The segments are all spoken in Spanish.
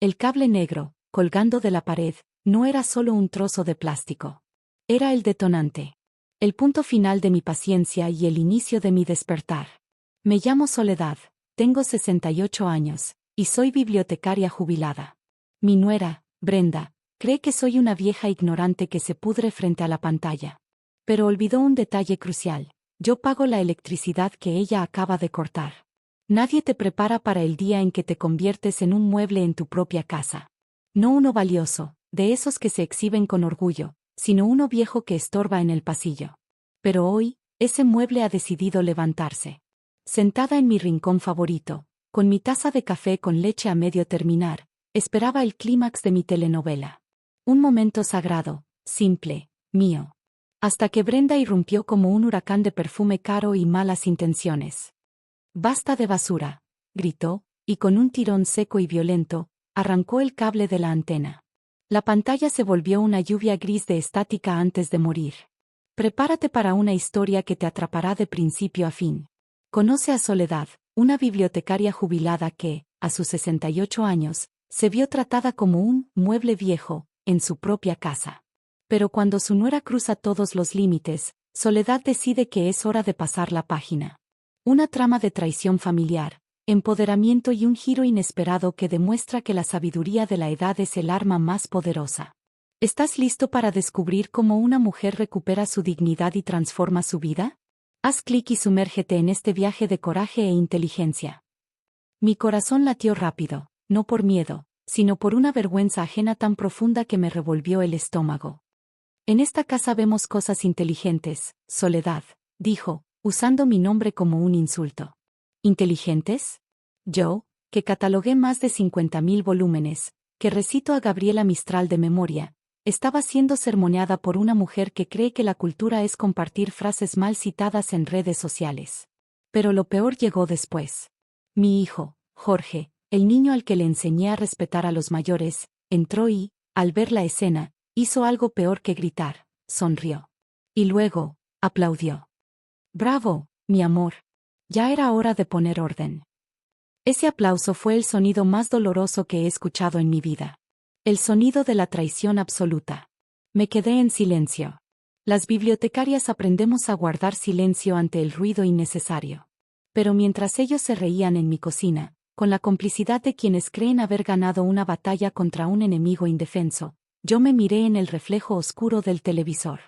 El cable negro, colgando de la pared, no era solo un trozo de plástico. Era el detonante. El punto final de mi paciencia y el inicio de mi despertar. Me llamo Soledad, tengo 68 años, y soy bibliotecaria jubilada. Mi nuera, Brenda, cree que soy una vieja ignorante que se pudre frente a la pantalla. Pero olvidó un detalle crucial: yo pago la electricidad que ella acaba de cortar. Nadie te prepara para el día en que te conviertes en un mueble en tu propia casa. No uno valioso, de esos que se exhiben con orgullo, sino uno viejo que estorba en el pasillo. Pero hoy, ese mueble ha decidido levantarse. Sentada en mi rincón favorito, con mi taza de café con leche a medio terminar, esperaba el clímax de mi telenovela. Un momento sagrado, simple, mío. Hasta que Brenda irrumpió como un huracán de perfume caro y malas intenciones. «Basta de basura», gritó, y con un tirón seco y violento, arrancó el cable de la antena. La pantalla se volvió una lluvia gris de estática antes de morir. Prepárate para una historia que te atrapará de principio a fin. Conoce a Soledad, una bibliotecaria jubilada que, a sus 68 años, se vio tratada como un mueble viejo, en su propia casa. Pero cuando su nuera cruza todos los límites, Soledad decide que es hora de pasar la página. Una trama de traición familiar, empoderamiento y un giro inesperado que demuestra que la sabiduría de la edad es el arma más poderosa. ¿Estás listo para descubrir cómo una mujer recupera su dignidad y transforma su vida? Haz clic y sumérgete en este viaje de coraje e inteligencia. Mi corazón latió rápido, no por miedo, sino por una vergüenza ajena tan profunda que me revolvió el estómago. En esta casa vemos cosas inteligentes, Soledad, dijo, usando mi nombre como un insulto. ¿Inteligentes? Yo, que catalogué más de 50.000 volúmenes, que recito a Gabriela Mistral de memoria, estaba siendo sermoneada por una mujer que cree que la cultura es compartir frases mal citadas en redes sociales. Pero lo peor llegó después. Mi hijo, Jorge, el niño al que le enseñé a respetar a los mayores, entró y, al ver la escena, hizo algo peor que gritar, sonrió. Y luego, aplaudió. «Bravo, mi amor. Ya era hora de poner orden». Ese aplauso fue el sonido más doloroso que he escuchado en mi vida. El sonido de la traición absoluta. Me quedé en silencio. Las bibliotecarias aprendemos a guardar silencio ante el ruido innecesario. Pero mientras ellos se reían en mi cocina, con la complicidad de quienes creen haber ganado una batalla contra un enemigo indefenso, yo me miré en el reflejo oscuro del televisor.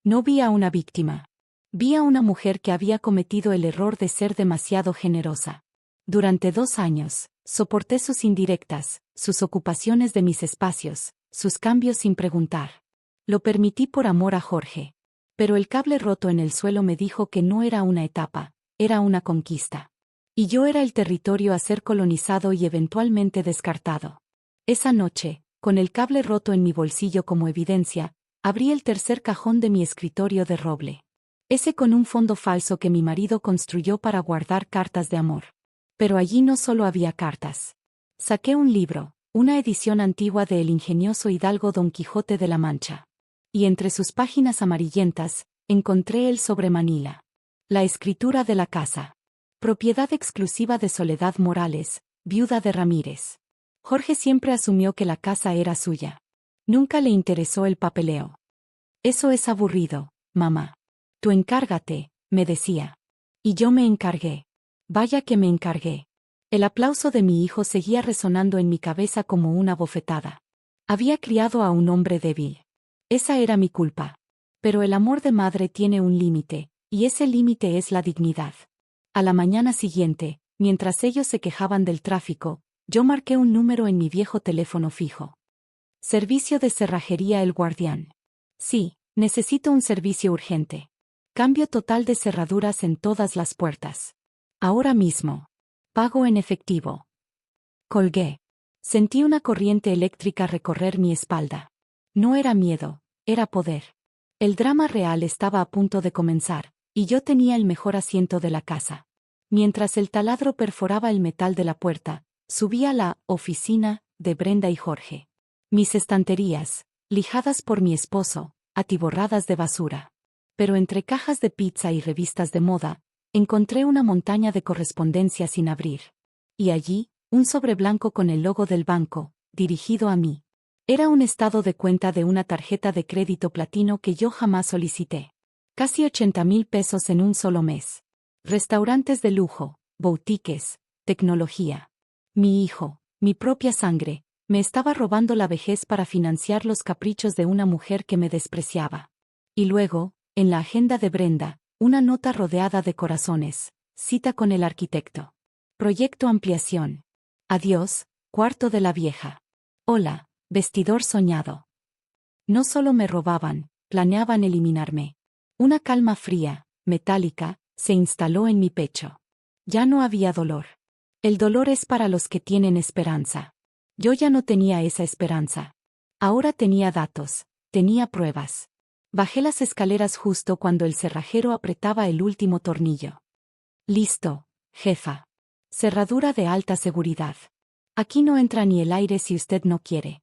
No vi a una víctima. Vi a una mujer que había cometido el error de ser demasiado generosa. Durante 2 años, soporté sus indirectas, sus ocupaciones de mis espacios, sus cambios sin preguntar. Lo permití por amor a Jorge. Pero el cable roto en el suelo me dijo que no era una etapa, era una conquista. Y yo era el territorio a ser colonizado y eventualmente descartado. Esa noche, con el cable roto en mi bolsillo como evidencia, abrí el tercer cajón de mi escritorio de roble. Ese con un fondo falso que mi marido construyó para guardar cartas de amor. Pero allí no solo había cartas. Saqué un libro, una edición antigua de el ingenioso hidalgo Don Quijote de la Mancha. Y entre sus páginas amarillentas, encontré el sobre Manila. La escritura de la casa. Propiedad exclusiva de Soledad Morales, viuda de Ramírez. Jorge siempre asumió que la casa era suya. Nunca le interesó el papeleo. «Eso es aburrido, mamá. Tú encárgate», me decía. Y yo me encargué. Vaya que me encargué. El aplauso de mi hijo seguía resonando en mi cabeza como una bofetada. Había criado a un hombre débil. Esa era mi culpa. Pero el amor de madre tiene un límite, y ese límite es la dignidad. A la mañana siguiente, mientras ellos se quejaban del tráfico, yo marqué un número en mi viejo teléfono fijo. Servicio de cerrajería El Guardián. Sí, necesito un servicio urgente. Cambio total de cerraduras en todas las puertas. Ahora mismo. Pago en efectivo. Colgué. Sentí una corriente eléctrica recorrer mi espalda. No era miedo, era poder. El drama real estaba a punto de comenzar, y yo tenía el mejor asiento de la casa. Mientras el taladro perforaba el metal de la puerta, subí a la oficina de Brenda y Jorge. Mis estanterías, lijadas por mi esposo, atiborradas de basura. Pero entre cajas de pizza y revistas de moda, encontré una montaña de correspondencia sin abrir. Y allí, un sobre blanco con el logo del banco, dirigido a mí. Era un estado de cuenta de una tarjeta de crédito platino que yo jamás solicité. Casi 80,000 pesos en un solo mes. Restaurantes de lujo, boutiques, tecnología. Mi hijo, mi propia sangre, me estaba robando la vejez para financiar los caprichos de una mujer que me despreciaba. Y luego, en la agenda de Brenda, una nota rodeada de corazones, cita con el arquitecto. Proyecto ampliación. Adiós, cuarto de la vieja. Hola, vestidor soñado. No solo me robaban, planeaban eliminarme. Una calma fría, metálica, se instaló en mi pecho. Ya no había dolor. El dolor es para los que tienen esperanza. Yo ya no tenía esa esperanza. Ahora tenía datos, tenía pruebas. Bajé las escaleras justo cuando el cerrajero apretaba el último tornillo. Listo, jefa. Cerradura de alta seguridad. Aquí no entra ni el aire si usted no quiere.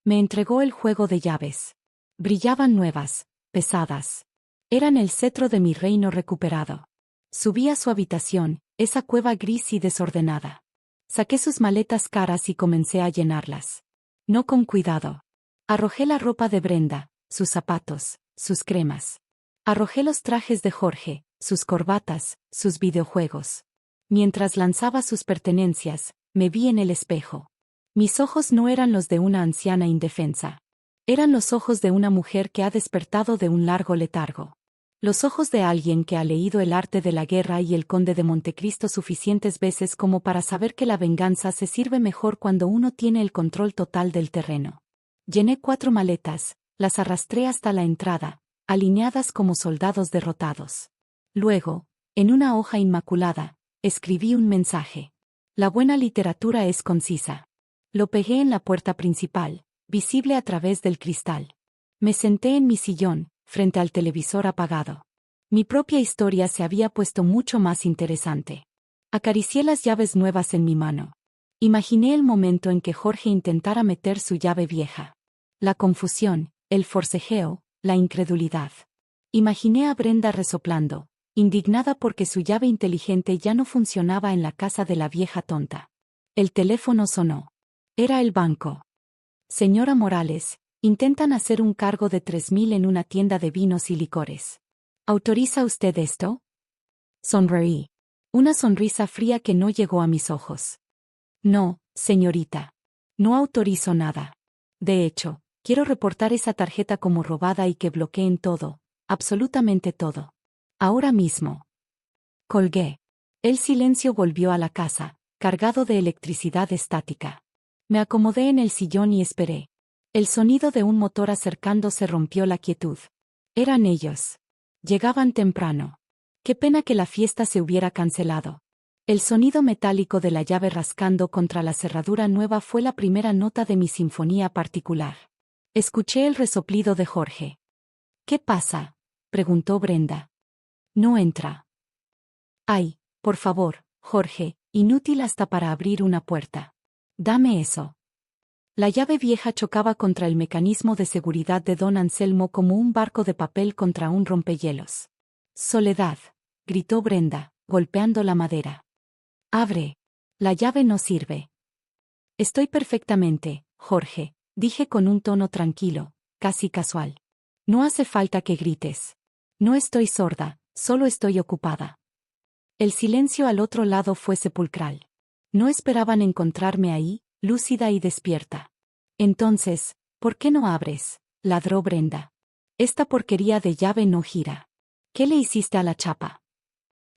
Me entregó el juego de llaves. Brillaban nuevas, pesadas. Eran el cetro de mi reino recuperado. Subí a su habitación, esa cueva gris y desordenada. Saqué sus maletas caras y comencé a llenarlas. No con cuidado. Arrojé la ropa de Brenda, sus zapatos, sus cremas. Arrojé los trajes de Jorge, sus corbatas, sus videojuegos. Mientras lanzaba sus pertenencias, me vi en el espejo. Mis ojos no eran los de una anciana indefensa. Eran los ojos de una mujer que ha despertado de un largo letargo. Los ojos de alguien que ha leído El arte de la guerra y El conde de Montecristo suficientes veces como para saber que la venganza se sirve mejor cuando uno tiene el control total del terreno. Llené 4 maletas, las arrastré hasta la entrada, alineadas como soldados derrotados. Luego, en una hoja inmaculada, escribí un mensaje. La buena literatura es concisa. Lo pegué en la puerta principal, visible a través del cristal. Me senté en mi sillón, frente al televisor apagado. Mi propia historia se había puesto mucho más interesante. Acaricié las llaves nuevas en mi mano. Imaginé el momento en que Jorge intentara meter su llave vieja. La confusión, el forcejeo, la incredulidad. Imaginé a Brenda resoplando, indignada porque su llave inteligente ya no funcionaba en la casa de la vieja tonta. El teléfono sonó. Era el banco. Señora Morales, intentan hacer un cargo de 3,000 en una tienda de vinos y licores. ¿Autoriza usted esto? Sonreí. Una sonrisa fría que no llegó a mis ojos. No, señorita. No autorizo nada. De hecho, quiero reportar esa tarjeta como robada y que bloqueen todo, absolutamente todo. Ahora mismo. Colgué. El silencio volvió a la casa, cargado de electricidad estática. Me acomodé en el sillón y esperé. El sonido de un motor acercándose rompió la quietud. Eran ellos. Llegaban temprano. Qué pena que la fiesta se hubiera cancelado. El sonido metálico de la llave rascando contra la cerradura nueva fue la primera nota de mi sinfonía particular. Escuché el resoplido de Jorge. ¿Qué pasa?, preguntó Brenda. No entra. Ay, por favor, Jorge, inútil hasta para abrir una puerta. Dame eso. La llave vieja chocaba contra el mecanismo de seguridad de don Anselmo como un barco de papel contra un rompehielos. Soledad, gritó Brenda, golpeando la madera. Abre. La llave no sirve. Estoy perfectamente, Jorge, dije con un tono tranquilo, casi casual. No hace falta que grites. No estoy sorda, solo estoy ocupada. El silencio al otro lado fue sepulcral. No esperaban encontrarme ahí, lúcida y despierta. Entonces, ¿por qué no abres?, ladró Brenda. Esta porquería de llave no gira. ¿Qué le hiciste a la chapa?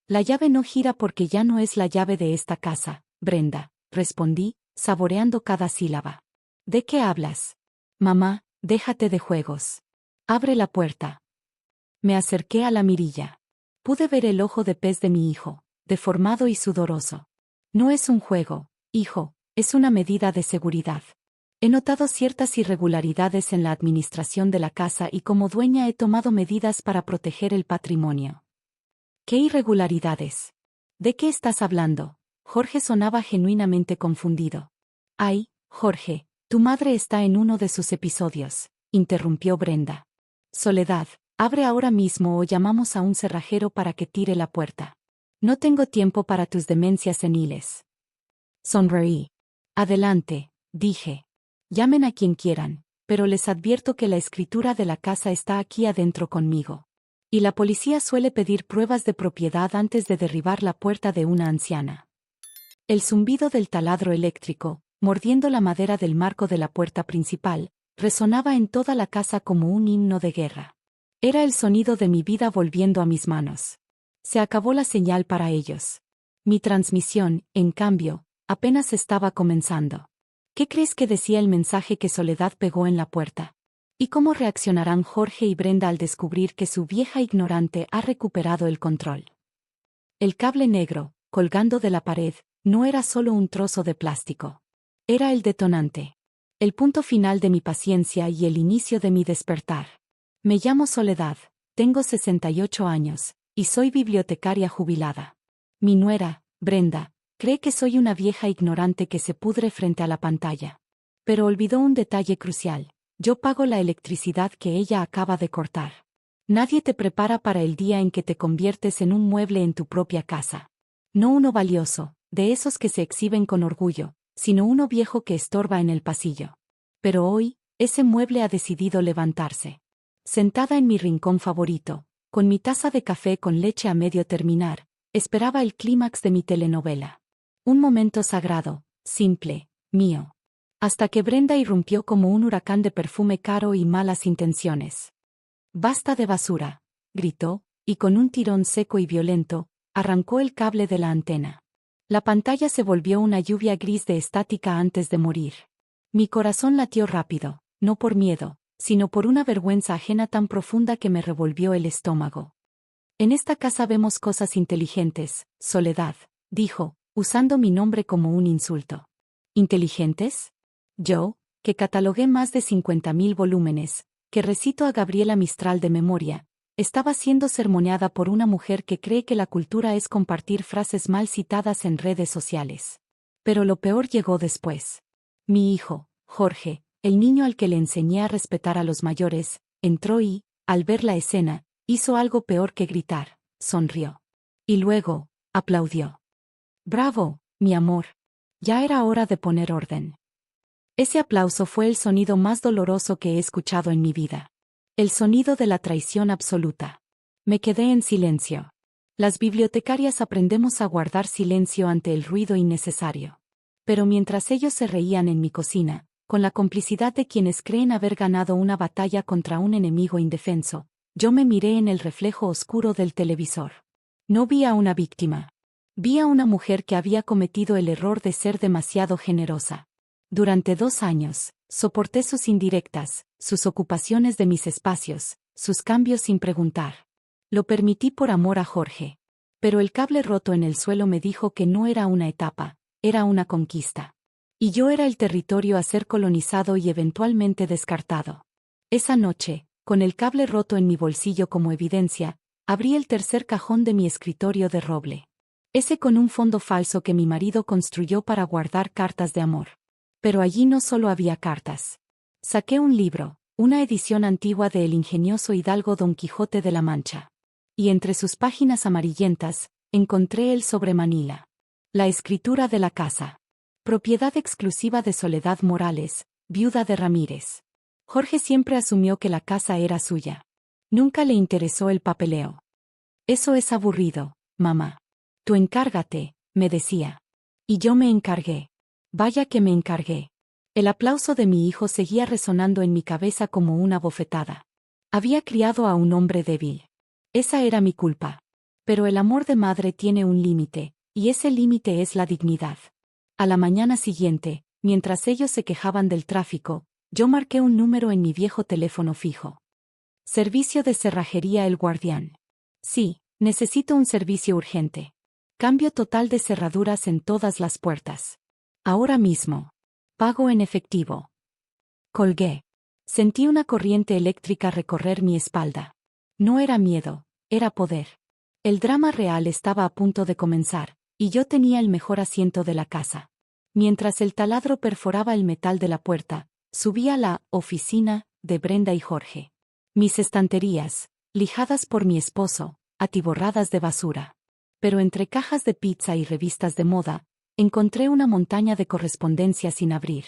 La llave no gira porque ya no es la llave de esta casa, Brenda, respondí, saboreando cada sílaba. ¿De qué hablas? Mamá, déjate de juegos. Abre la puerta. Me acerqué a la mirilla. Pude ver el ojo de pez de mi hijo, deformado y sudoroso. No es un juego, hijo, es una medida de seguridad. He notado ciertas irregularidades en la administración de la casa y como dueña he tomado medidas para proteger el patrimonio. ¿Qué irregularidades? ¿De qué estás hablando? Jorge sonaba genuinamente confundido. Ay, Jorge, tu madre está en uno de sus episodios, interrumpió Brenda. Soledad, abre ahora mismo o llamamos a un cerrajero para que tire la puerta. No tengo tiempo para tus demencias seniles. Sonreí. Adelante, dije. Llamen a quien quieran, pero les advierto que la escritura de la casa está aquí adentro conmigo. Y la policía suele pedir pruebas de propiedad antes de derribar la puerta de una anciana. El zumbido del taladro eléctrico, mordiendo la madera del marco de la puerta principal, resonaba en toda la casa como un himno de guerra. Era el sonido de mi vida volviendo a mis manos. Se acabó la señal para ellos. Mi transmisión, en cambio, apenas estaba comenzando. ¿Qué crees que decía el mensaje que Soledad pegó en la puerta? ¿Y cómo reaccionarán Jorge y Brenda al descubrir que su vieja ignorante ha recuperado el control? El cable negro, colgando de la pared, no era solo un trozo de plástico. Era el detonante. El punto final de mi paciencia y el inicio de mi despertar. Me llamo Soledad, tengo 68 años, y soy bibliotecaria jubilada. Mi nuera, Brenda, cree que soy una vieja ignorante que se pudre frente a la pantalla. Pero olvidó un detalle crucial. Yo pago la electricidad que ella acaba de cortar. Nadie te prepara para el día en que te conviertes en un mueble en tu propia casa. No uno valioso, de esos que se exhiben con orgullo, sino uno viejo que estorba en el pasillo. Pero hoy, ese mueble ha decidido levantarse. Sentada en mi rincón favorito, con mi taza de café con leche a medio terminar, esperaba el clímax de mi telenovela. Un momento sagrado, simple, mío. Hasta que Brenda irrumpió como un huracán de perfume caro y malas intenciones. «Basta de basura», gritó, y con un tirón seco y violento, arrancó el cable de la antena. La pantalla se volvió una lluvia gris de estática antes de morir. Mi corazón latió rápido, no por miedo, sino por una vergüenza ajena tan profunda que me revolvió el estómago. «En esta casa vemos cosas inteligentes, Soledad», dijo, usando mi nombre como un insulto. ¿Inteligentes? Yo, que catalogué más de 50.000 volúmenes, que recito a Gabriela Mistral de memoria, estaba siendo sermoneada por una mujer que cree que la cultura es compartir frases mal citadas en redes sociales. Pero lo peor llegó después. Mi hijo, Jorge, el niño al que le enseñé a respetar a los mayores, entró y, al ver la escena, hizo algo peor que gritar, sonrió. Y luego, aplaudió. «Bravo, mi amor. Ya era hora de poner orden». Ese aplauso fue el sonido más doloroso que he escuchado en mi vida. El sonido de la traición absoluta. Me quedé en silencio. Las bibliotecarias aprendemos a guardar silencio ante el ruido innecesario. Pero mientras ellos se reían en mi cocina, con la complicidad de quienes creen haber ganado una batalla contra un enemigo indefenso, yo me miré en el reflejo oscuro del televisor. No vi a una víctima. Vi a una mujer que había cometido el error de ser demasiado generosa. Durante 2 años, soporté sus indirectas, sus ocupaciones de mis espacios, sus cambios sin preguntar. Lo permití por amor a Jorge. Pero el cable roto en el suelo me dijo que no era una etapa, era una conquista. Y yo era el territorio a ser colonizado y eventualmente descartado. Esa noche, con el cable roto en mi bolsillo como evidencia, abrí el tercer cajón de mi escritorio de roble. Ese con un fondo falso que mi marido construyó para guardar cartas de amor. Pero allí no solo había cartas. Saqué un libro, una edición antigua de El ingenioso hidalgo Don Quijote de la Mancha. Y entre sus páginas amarillentas, encontré el sobre Manila. La escritura de la casa. Propiedad exclusiva de Soledad Morales, viuda de Ramírez. Jorge siempre asumió que la casa era suya. Nunca le interesó el papeleo. «Eso es aburrido, mamá. Tú encárgate», me decía. Y yo me encargué. Vaya que me encargué. El aplauso de mi hijo seguía resonando en mi cabeza como una bofetada. Había criado a un hombre débil. Esa era mi culpa. Pero el amor de madre tiene un límite, y ese límite es la dignidad. A la mañana siguiente, mientras ellos se quejaban del tráfico, yo marqué un número en mi viejo teléfono fijo. Servicio de cerrajería El Guardián. Sí, necesito un servicio urgente. Cambio total de cerraduras en todas las puertas. Ahora mismo. Pago en efectivo. Colgué. Sentí una corriente eléctrica recorrer mi espalda. No era miedo, era poder. El drama real estaba a punto de comenzar, y yo tenía el mejor asiento de la casa. Mientras el taladro perforaba el metal de la puerta, subí a la oficina de Brenda y Jorge. Mis estanterías, lijadas por mi esposo, atiborradas de basura. Pero entre cajas de pizza y revistas de moda, encontré una montaña de correspondencia sin abrir.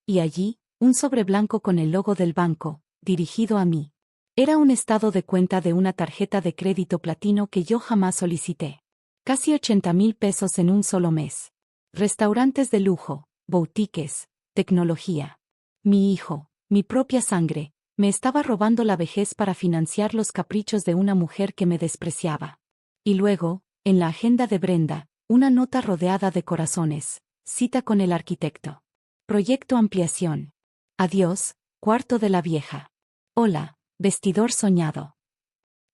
Y allí, un sobre blanco con el logo del banco, dirigido a mí. Era un estado de cuenta de una tarjeta de crédito platino que yo jamás solicité. Casi 80,000 pesos en un solo mes. Restaurantes de lujo, boutiques, tecnología. Mi hijo, mi propia sangre, me estaba robando la vejez para financiar los caprichos de una mujer que me despreciaba. Y luego, en la agenda de Brenda, una nota rodeada de corazones, cita con el arquitecto. Proyecto ampliación. Adiós, cuarto de la vieja. Hola, vestidor soñado.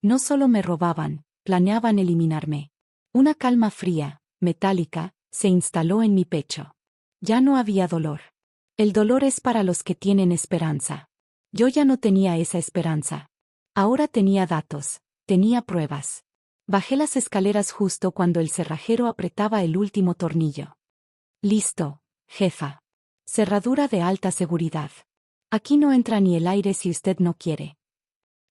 No solo me robaban, planeaban eliminarme. Una calma fría, metálica, se instaló en mi pecho. Ya no había dolor. El dolor es para los que tienen esperanza. Yo ya no tenía esa esperanza. Ahora tenía datos, tenía pruebas. Bajé las escaleras justo cuando el cerrajero apretaba el último tornillo. Listo, jefa. Cerradura de alta seguridad. Aquí no entra ni el aire si usted no quiere.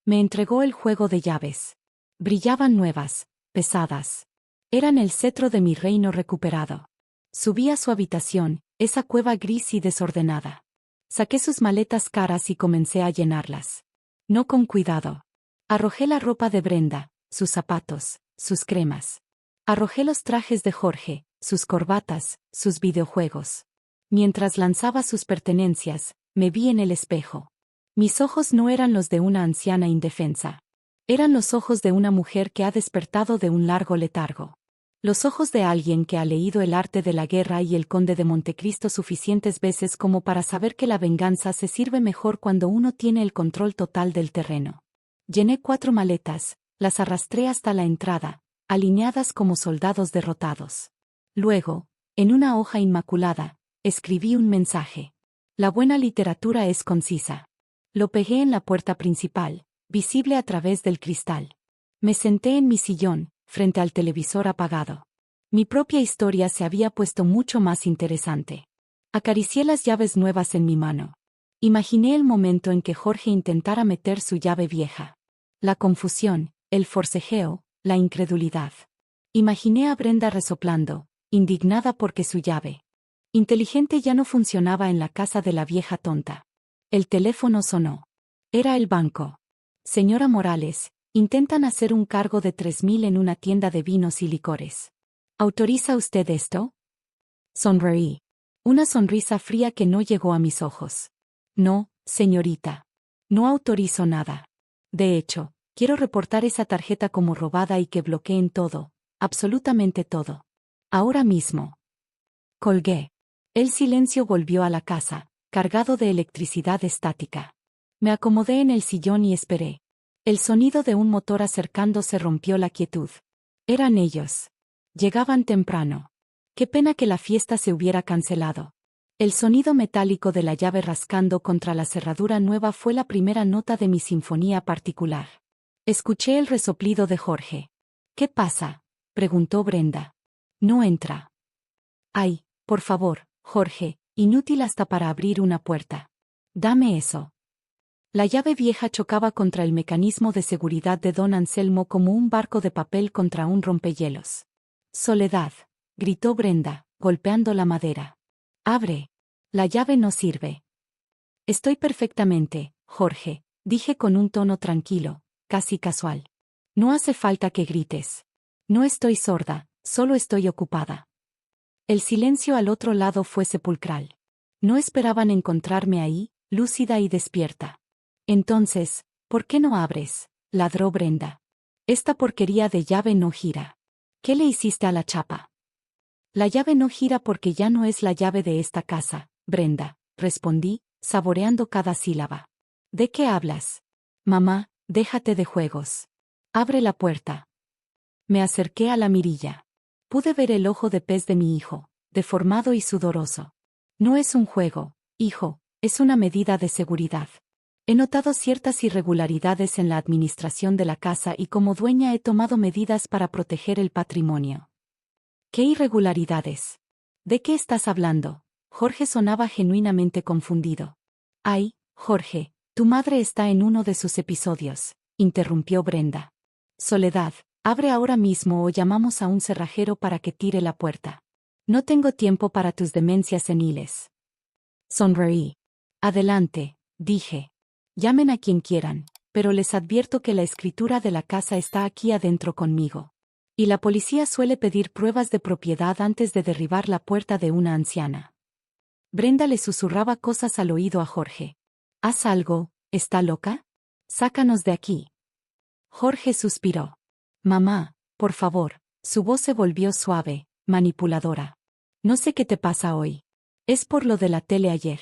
Me entregó el juego de llaves. Brillaban nuevas, pesadas. Eran el cetro de mi reino recuperado. Subí a su habitación, esa cueva gris y desordenada. Saqué sus maletas caras y comencé a llenarlas. No con cuidado. Arrojé la ropa de Brenda, sus zapatos, sus cremas. Arrojé los trajes de Jorge, sus corbatas, sus videojuegos. Mientras lanzaba sus pertenencias, me vi en el espejo. Mis ojos no eran los de una anciana indefensa. Eran los ojos de una mujer que ha despertado de un largo letargo. Los ojos de alguien que ha leído El arte de la guerra y El Conde de Montecristo suficientes veces como para saber que la venganza se sirve mejor cuando uno tiene el control total del terreno. Llené 4 maletas, las arrastré hasta la entrada, alineadas como soldados derrotados. Luego, en una hoja inmaculada, escribí un mensaje. La buena literatura es concisa. Lo pegué en la puerta principal, visible a través del cristal. Me senté en mi sillón, frente al televisor apagado. Mi propia historia se había puesto mucho más interesante. Acaricié las llaves nuevas en mi mano. Imaginé el momento en que Jorge intentara meter su llave vieja. La confusión, el forcejeo, la incredulidad. Imaginé a Brenda resoplando, indignada porque su llave inteligente ya no funcionaba en la casa de la vieja tonta. El teléfono sonó. Era el banco. Señora Morales, intentan hacer un cargo de 3,000 en una tienda de vinos y licores. ¿Autoriza usted esto? Sonreí. Una sonrisa fría que no llegó a mis ojos. No, señorita. No autorizo nada. De hecho, quiero reportar esa tarjeta como robada y que bloqueen todo, absolutamente todo. Ahora mismo. Colgué. El silencio volvió a la casa, cargado de electricidad estática. Me acomodé en el sillón y esperé. El sonido de un motor acercándose rompió la quietud. Eran ellos. Llegaban temprano. Qué pena que la fiesta se hubiera cancelado. El sonido metálico de la llave rascando contra la cerradura nueva fue la primera nota de mi sinfonía particular. Escuché el resoplido de Jorge. ¿Qué pasa?, preguntó Brenda. No entra. Ay, por favor, Jorge, inútil hasta para abrir una puerta. Dame eso. La llave vieja chocaba contra el mecanismo de seguridad de don Anselmo como un barco de papel contra un rompehielos. Soledad, gritó Brenda, golpeando la madera. Abre. La llave no sirve. Estoy perfectamente, Jorge, dije con un tono tranquilo, casi casual. No hace falta que grites. No estoy sorda, solo estoy ocupada. El silencio al otro lado fue sepulcral. No esperaban encontrarme ahí, lúcida y despierta. Entonces, ¿por qué no abres?, ladró Brenda. Esta porquería de llave no gira. ¿Qué le hiciste a la chapa? La llave no gira porque ya no es la llave de esta casa, Brenda, respondí, saboreando cada sílaba. ¿De qué hablas? Mamá, déjate de juegos. Abre la puerta. Me acerqué a la mirilla. Pude ver el ojo de pez de mi hijo, deformado y sudoroso. No es un juego, hijo, es una medida de seguridad. He notado ciertas irregularidades en la administración de la casa y como dueña he tomado medidas para proteger el patrimonio. ¿Qué irregularidades? ¿De qué estás hablando? Jorge sonaba genuinamente confundido. Ay, Jorge, tu madre está en uno de sus episodios, interrumpió Brenda. Soledad, abre ahora mismo o llamamos a un cerrajero para que tire la puerta. No tengo tiempo para tus demencias seniles. Sonreí. Adelante, dije. Llamen a quien quieran, pero les advierto que la escritura de la casa está aquí adentro conmigo. Y la policía suele pedir pruebas de propiedad antes de derribar la puerta de una anciana. Brenda le susurraba cosas al oído a Jorge. Haz algo, ¿está loca? Sácanos de aquí. Jorge suspiró. Mamá, por favor. Su voz se volvió suave, manipuladora. No sé qué te pasa hoy. Es por lo de la tele ayer.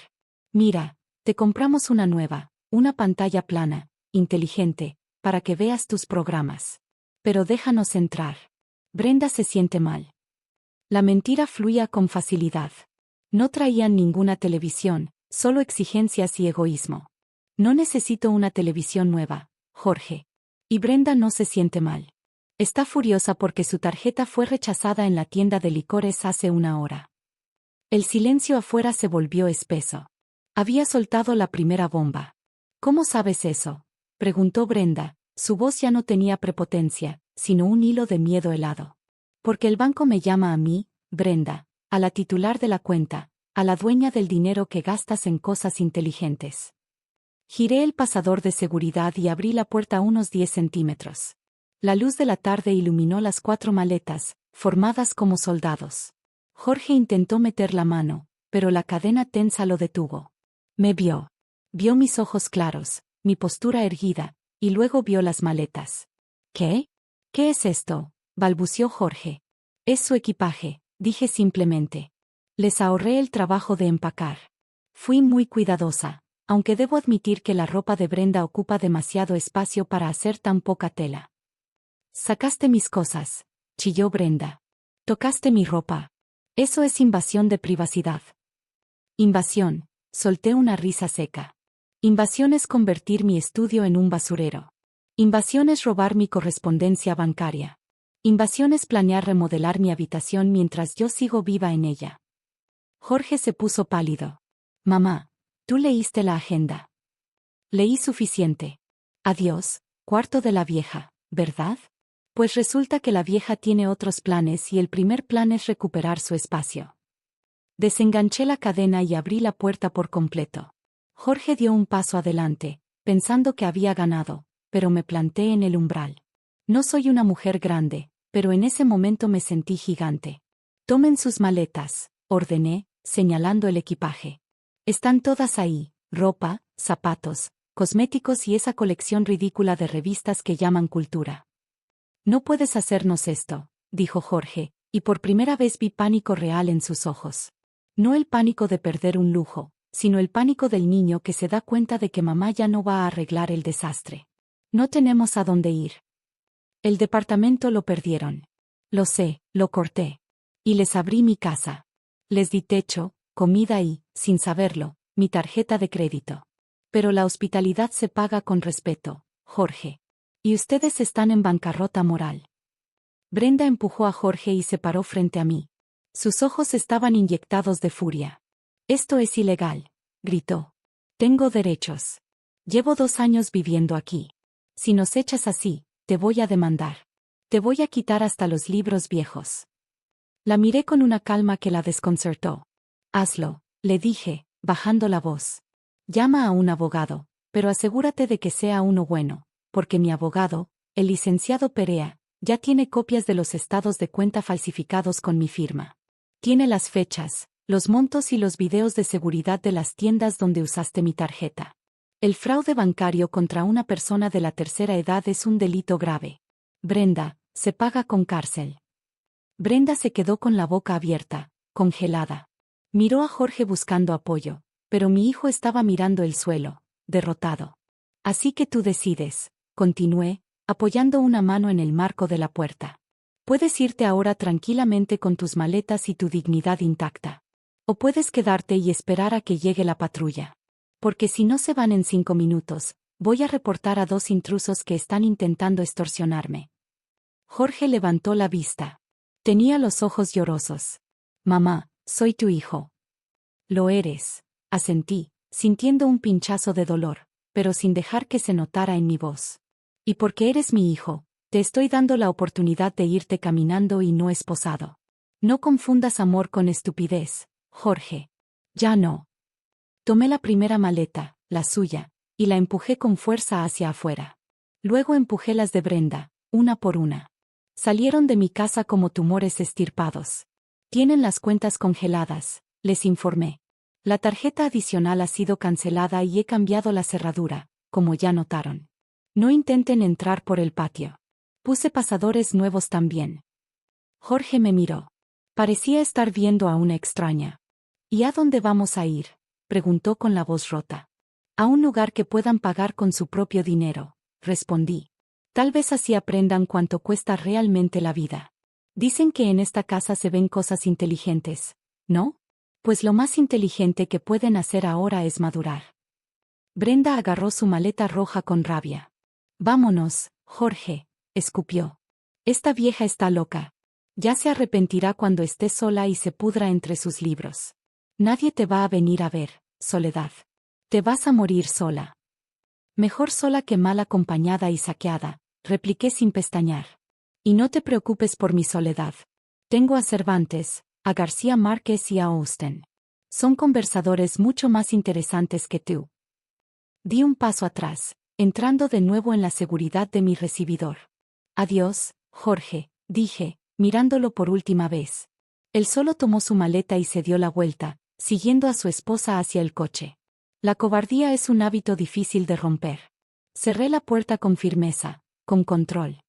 Mira, te compramos una nueva, una pantalla plana, inteligente, para que veas tus programas. Pero déjanos entrar. Brenda se siente mal. La mentira fluía con facilidad. No traían ninguna televisión, solo exigencias y egoísmo. No necesito una televisión nueva, Jorge. Y Brenda no se siente mal. Está furiosa porque su tarjeta fue rechazada en la tienda de licores hace una hora. El silencio afuera se volvió espeso. Había soltado la primera bomba. ¿Cómo sabes eso?, preguntó Brenda. Su voz ya no tenía prepotencia, sino un hilo de miedo helado. Porque el banco me llama a mí, Brenda, a la titular de la cuenta, a la dueña del dinero que gastas en cosas inteligentes. Giré el pasador de seguridad y abrí la puerta unos 10 centímetros. La luz de la tarde iluminó las 4 maletas, formadas como soldados. Jorge intentó meter la mano, pero la cadena tensa lo detuvo. Me vio. Vio mis ojos claros, mi postura erguida, y luego vio las maletas. ¿Qué? ¿Qué es esto?, balbució Jorge. Es su equipaje, dije simplemente. Les ahorré el trabajo de empacar. Fui muy cuidadosa, aunque debo admitir que la ropa de Brenda ocupa demasiado espacio para hacer tan poca tela. Sacaste mis cosas, chilló Brenda. Tocaste mi ropa. Eso es invasión de privacidad. Invasión, solté una risa seca. Invasión es convertir mi estudio en un basurero. Invasión es robar mi correspondencia bancaria. Invasión es planear remodelar mi habitación mientras yo sigo viva en ella. Jorge se puso pálido. Mamá, tú leíste la agenda. Leí suficiente. Adiós, cuarto de la vieja, ¿verdad? Pues resulta que la vieja tiene otros planes y el primer plan es recuperar su espacio. Desenganché la cadena y abrí la puerta por completo. Jorge dio un paso adelante, pensando que había ganado, pero me planté en el umbral. No soy una mujer grande, pero en ese momento me sentí gigante. Tomen sus maletas, ordené, señalando el equipaje. Están todas ahí, ropa, zapatos, cosméticos y esa colección ridícula de revistas que llaman cultura. No puedes hacernos esto, dijo Jorge, y por primera vez vi pánico real en sus ojos. No el pánico de perder un lujo, sino el pánico del niño que se da cuenta de que mamá ya no va a arreglar el desastre. No tenemos a dónde ir. El departamento lo perdieron. Lo sé, lo corté. Y les abrí mi casa. Les di techo, comida y, sin saberlo, mi tarjeta de crédito. Pero la hospitalidad se paga con respeto, Jorge. Y ustedes están en bancarrota moral. Brenda empujó a Jorge y se paró frente a mí. Sus ojos estaban inyectados de furia. Esto es ilegal, gritó. Tengo derechos. Llevo 2 años viviendo aquí. Si nos echas así, te voy a demandar. Te voy a quitar hasta los libros viejos. La miré con una calma que la desconcertó. Hazlo, le dije, bajando la voz. Llama a un abogado, pero asegúrate de que sea uno bueno, porque mi abogado, el licenciado Perea, ya tiene copias de los estados de cuenta falsificados con mi firma. Tiene las fechas, los montos y los videos de seguridad de las tiendas donde usaste mi tarjeta. El fraude bancario contra una persona de la tercera edad es un delito grave. Brenda, se paga con cárcel. Brenda se quedó con la boca abierta, congelada. Miró a Jorge buscando apoyo, pero mi hijo estaba mirando el suelo, derrotado. Así que tú decides, continué, apoyando una mano en el marco de la puerta. Puedes irte ahora tranquilamente con tus maletas y tu dignidad intacta. O puedes quedarte y esperar a que llegue la patrulla. Porque si no se van en 5 minutos, voy a reportar a 2 intrusos que están intentando extorsionarme. Jorge levantó la vista. Tenía los ojos llorosos. Mamá, soy tu hijo. Lo eres, asentí, sintiendo un pinchazo de dolor, pero sin dejar que se notara en mi voz. Y porque eres mi hijo, te estoy dando la oportunidad de irte caminando y no esposado. No confundas amor con estupidez, Jorge. Ya no. Tomé la primera maleta, la suya, y la empujé con fuerza hacia afuera. Luego empujé las de Brenda, una por una. Salieron de mi casa como tumores estirpados. Tienen las cuentas congeladas, les informé. La tarjeta adicional ha sido cancelada y he cambiado la cerradura, como ya notaron. No intenten entrar por el patio. Puse pasadores nuevos también. Jorge me miró. Parecía estar viendo a una extraña. ¿Y a dónde vamos a ir?, preguntó con la voz rota. A un lugar que puedan pagar con su propio dinero, respondí. Tal vez así aprendan cuánto cuesta realmente la vida. Dicen que en esta casa se ven cosas inteligentes, ¿no? Pues lo más inteligente que pueden hacer ahora es madurar. Brenda agarró su maleta roja con rabia. Vámonos, Jorge, escupió. Esta vieja está loca. Ya se arrepentirá cuando esté sola y se pudra entre sus libros. Nadie te va a venir a ver, Soledad. Te vas a morir sola. Mejor sola que mal acompañada y saqueada, repliqué sin pestañear. Y no te preocupes por mi soledad. Tengo a Cervantes, a García Márquez y a Austen. Son conversadores mucho más interesantes que tú. Di un paso atrás, entrando de nuevo en la seguridad de mi recibidor. Adiós, Jorge, dije, mirándolo por última vez. Él solo tomó su maleta y se dio la vuelta, siguiendo a su esposa hacia el coche. La cobardía es un hábito difícil de romper. Cerré la puerta con firmeza, con control.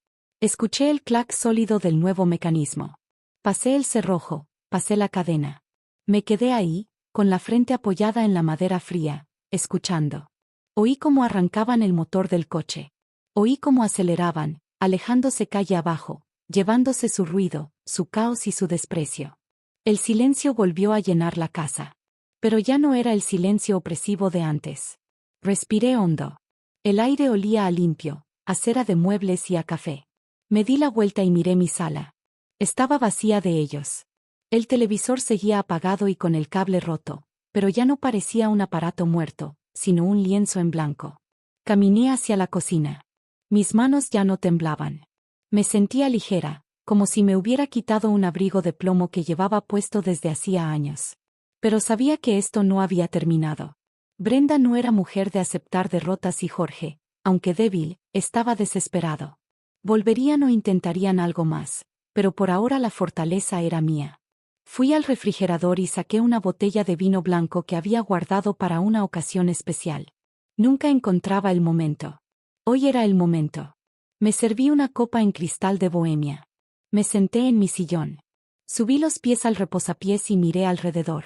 Escuché el clac sólido del nuevo mecanismo. Pasé el cerrojo, pasé la cadena. Me quedé ahí, con la frente apoyada en la madera fría, escuchando. Oí cómo arrancaban el motor del coche. Oí cómo aceleraban, alejándose calle abajo, llevándose su ruido, su caos y su desprecio. El silencio volvió a llenar la casa. Pero ya no era el silencio opresivo de antes. Respiré hondo. El aire olía a limpio, a cera de muebles y a café. Me di la vuelta y miré mi sala. Estaba vacía de ellos. El televisor seguía apagado y con el cable roto, pero ya no parecía un aparato muerto, sino un lienzo en blanco. Caminé hacia la cocina. Mis manos ya no temblaban. Me sentía ligera, como si me hubiera quitado un abrigo de plomo que llevaba puesto desde hacía años. Pero sabía que esto no había terminado. Brenda no era mujer de aceptar derrotas y Jorge, aunque débil, estaba desesperado. Volverían o intentarían algo más, pero por ahora la fortaleza era mía. Fui al refrigerador y saqué una botella de vino blanco que había guardado para una ocasión especial. Nunca encontraba el momento. Hoy era el momento. Me serví una copa en cristal de Bohemia. Me senté en mi sillón. Subí los pies al reposapiés y miré alrededor.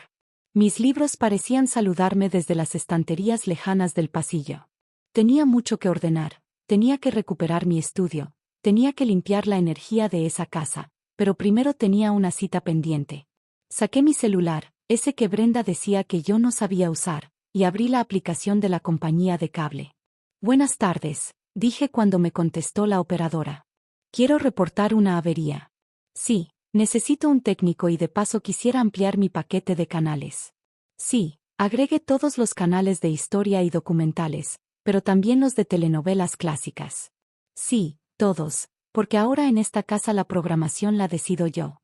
Mis libros parecían saludarme desde las estanterías lejanas del pasillo. Tenía mucho que ordenar, tenía que recuperar mi estudio, tenía que limpiar la energía de esa casa, pero primero tenía una cita pendiente. Saqué mi celular, ese que Brenda decía que yo no sabía usar, y abrí la aplicación de la compañía de cable. Buenas tardes, dije cuando me contestó la operadora. Quiero reportar una avería. Sí, necesito un técnico y de paso quisiera ampliar mi paquete de canales. Sí, agregue todos los canales de historia y documentales, pero también los de telenovelas clásicas. Sí, todos, porque ahora en esta casa la programación la decido yo.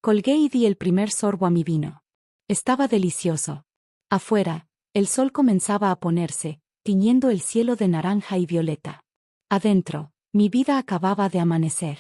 Colgué y di el primer sorbo a mi vino. Estaba delicioso. Afuera, el sol comenzaba a ponerse, tiñendo el cielo de naranja y violeta. Adentro, mi vida acababa de amanecer.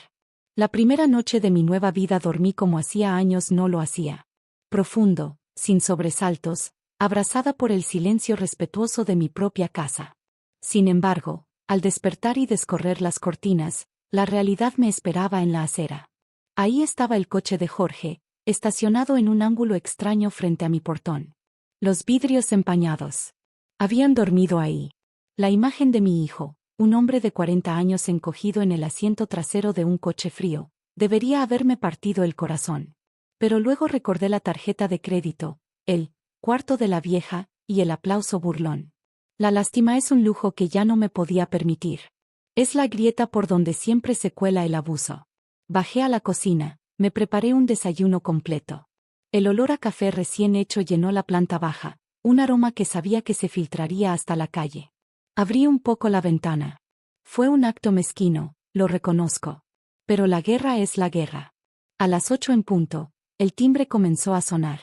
La primera noche de mi nueva vida dormí como hacía años no lo hacía. Profundo, sin sobresaltos, abrazada por el silencio respetuoso de mi propia casa. Sin embargo, al despertar y descorrer las cortinas, la realidad me esperaba en la acera. Ahí estaba el coche de Jorge, estacionado en un ángulo extraño frente a mi portón. Los vidrios empañados. Habían dormido ahí. La imagen de mi hijo, un hombre de 40 años encogido en el asiento trasero de un coche frío, debería haberme partido el corazón. Pero luego recordé la tarjeta de crédito, el cuarto de la vieja, y el aplauso burlón. La lástima es un lujo que ya no me podía permitir. Es la grieta por donde siempre se cuela el abuso. Bajé a la cocina, me preparé un desayuno completo. El olor a café recién hecho llenó la planta baja, un aroma que sabía que se filtraría hasta la calle. Abrí un poco la ventana. Fue un acto mezquino, lo reconozco. Pero la guerra es la guerra. A las 8 en punto, el timbre comenzó a sonar.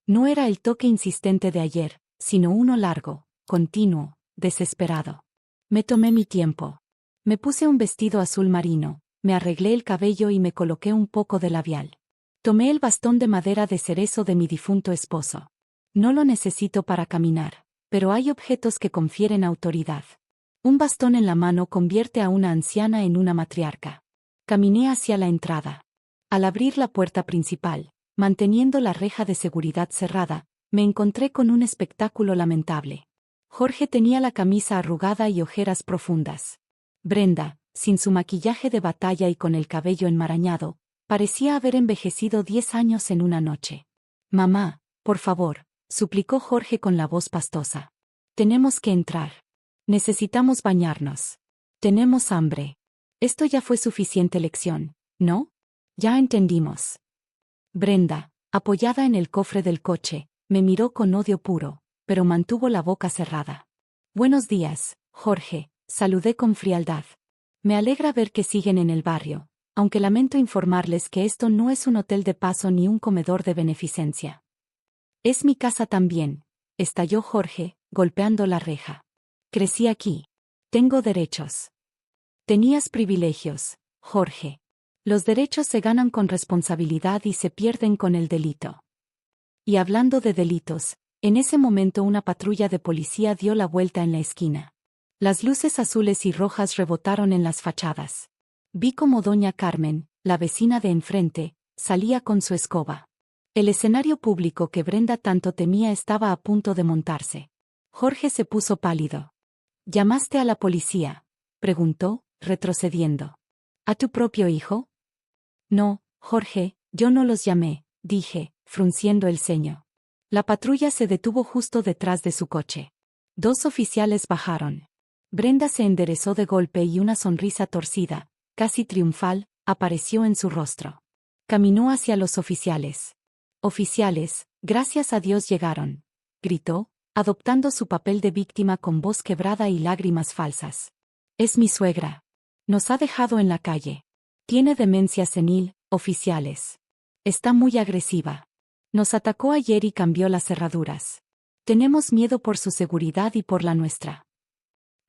No era el toque insistente de ayer, sino uno largo, continuo, desesperado. Me tomé mi tiempo. Me puse un vestido azul marino, me arreglé el cabello y me coloqué un poco de labial. Tomé el bastón de madera de cerezo de mi difunto esposo. No lo necesito para caminar, pero hay objetos que confieren autoridad. Un bastón en la mano convierte a una anciana en una matriarca. Caminé hacia la entrada. Al abrir la puerta principal, manteniendo la reja de seguridad cerrada, me encontré con un espectáculo lamentable. Jorge tenía la camisa arrugada y ojeras profundas. Brenda, sin su maquillaje de batalla y con el cabello enmarañado, parecía haber envejecido 10 años en una noche. Mamá, por favor, suplicó Jorge con la voz pastosa. Tenemos que entrar. Necesitamos bañarnos. Tenemos hambre. Esto ya fue suficiente lección, ¿no? Ya entendimos. Brenda, apoyada en el cofre del coche, me miró con odio puro, pero mantuvo la boca cerrada. Buenos días, Jorge, saludé con frialdad. Me alegra ver que siguen en el barrio, aunque lamento informarles que esto no es un hotel de paso ni un comedor de beneficencia. Es mi casa también, estalló Jorge, golpeando la reja. Crecí aquí. Tengo derechos. Tenías privilegios, Jorge. Los derechos se ganan con responsabilidad y se pierden con el delito. Y hablando de delitos, en ese momento una patrulla de policía dio la vuelta en la esquina. Las luces azules y rojas rebotaron en las fachadas. Vi como doña Carmen, la vecina de enfrente, salía con su escoba. El escenario público que Brenda tanto temía estaba a punto de montarse. Jorge se puso pálido. ¿Llamaste a la policía?, preguntó, retrocediendo. ¿A tu propio hijo? No, Jorge, yo no los llamé, dije, frunciendo el ceño. La patrulla se detuvo justo detrás de su coche. 2 oficiales bajaron. Brenda se enderezó de golpe y una sonrisa torcida, casi triunfal, apareció en su rostro. Caminó hacia los oficiales. Oficiales, gracias a Dios llegaron, gritó, adoptando su papel de víctima con voz quebrada y lágrimas falsas. Es mi suegra. Nos ha dejado en la calle. Tiene demencia senil, oficiales. Está muy agresiva. Nos atacó ayer y cambió las cerraduras. Tenemos miedo por su seguridad y por la nuestra.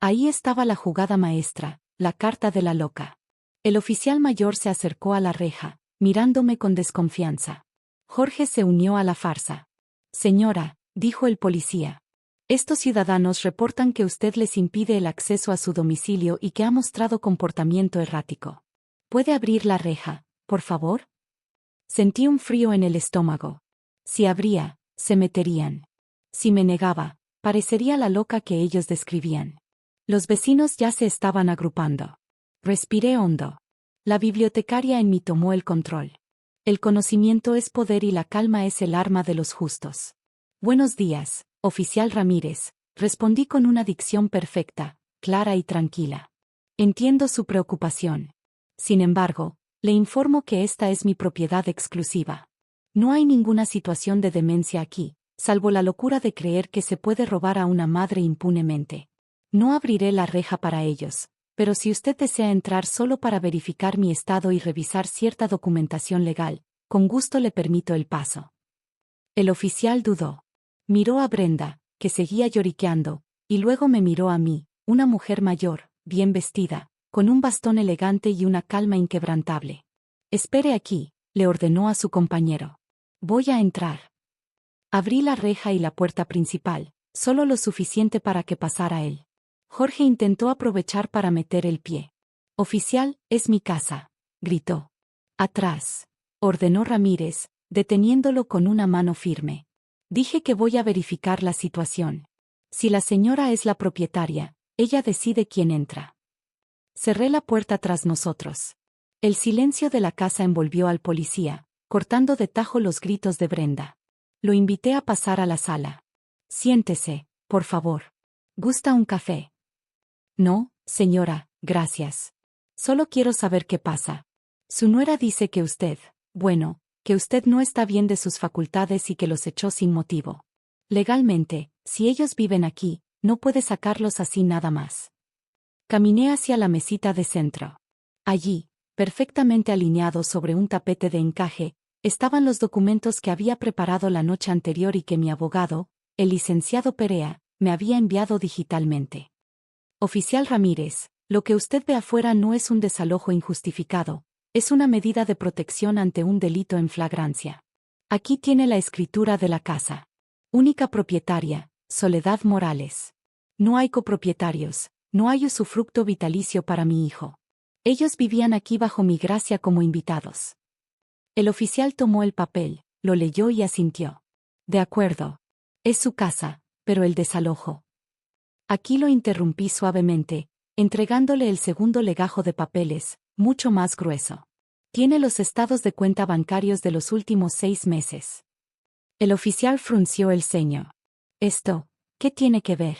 Ahí estaba la jugada maestra, la carta de la loca. El oficial mayor se acercó a la reja, mirándome con desconfianza. Jorge se unió a la farsa. Señora, dijo el policía. Estos ciudadanos reportan que usted les impide el acceso a su domicilio y que ha mostrado comportamiento errático. ¿Puede abrir la reja, por favor? Sentí un frío en el estómago. Si abría, se meterían. Si me negaba, parecería la loca que ellos describían. Los vecinos ya se estaban agrupando. Respiré hondo. La bibliotecaria en mí tomó el control. El conocimiento es poder y la calma es el arma de los justos. Buenos días, oficial Ramírez, respondí con una dicción perfecta, clara y tranquila. Entiendo su preocupación. Sin embargo, le informo que esta es mi propiedad exclusiva. No hay ninguna situación de demencia aquí, salvo la locura de creer que se puede robar a una madre impunemente. No abriré la reja para ellos, pero si usted desea entrar solo para verificar mi estado y revisar cierta documentación legal, con gusto le permito el paso. El oficial dudó. Miró a Brenda, que seguía lloriqueando, y luego me miró a mí, una mujer mayor, bien vestida, con un bastón elegante y una calma inquebrantable. Espere aquí, le ordenó a su compañero. Voy a entrar. Abrí la reja y la puerta principal, solo lo suficiente para que pasara él. Jorge intentó aprovechar para meter el pie. Oficial, es mi casa, gritó. Atrás, ordenó Ramírez, deteniéndolo con una mano firme. Dije que voy a verificar la situación. Si la señora es la propietaria, ella decide quién entra. Cerré la puerta tras nosotros. El silencio de la casa envolvió al policía, cortando de tajo los gritos de Brenda. Lo invité a pasar a la sala. Siéntese, por favor. ¿Gusta un café? No, señora, gracias. Solo quiero saber qué pasa. Su nuera dice que usted, bueno, que usted no está bien de sus facultades y que los echó sin motivo. Legalmente, si ellos viven aquí, no puede sacarlos así nada más. Caminé hacia la mesita de centro. Allí, perfectamente alineados sobre un tapete de encaje, estaban los documentos que había preparado la noche anterior y que mi abogado, el licenciado Perea, me había enviado digitalmente. Oficial Ramírez, lo que usted ve afuera no es un desalojo injustificado, es una medida de protección ante un delito en flagrancia. Aquí tiene la escritura de la casa. Única propietaria, Soledad Morales. No hay copropietarios, no hay usufructo vitalicio para mi hijo. Ellos vivían aquí bajo mi gracia como invitados. El oficial tomó el papel, lo leyó y asintió. De acuerdo. Es su casa, pero el desalojo. Aquí lo interrumpí suavemente, entregándole el segundo legajo de papeles, mucho más grueso. Tiene los estados de cuenta bancarios de los últimos 6 meses. El oficial frunció el ceño. Esto, ¿qué tiene que ver?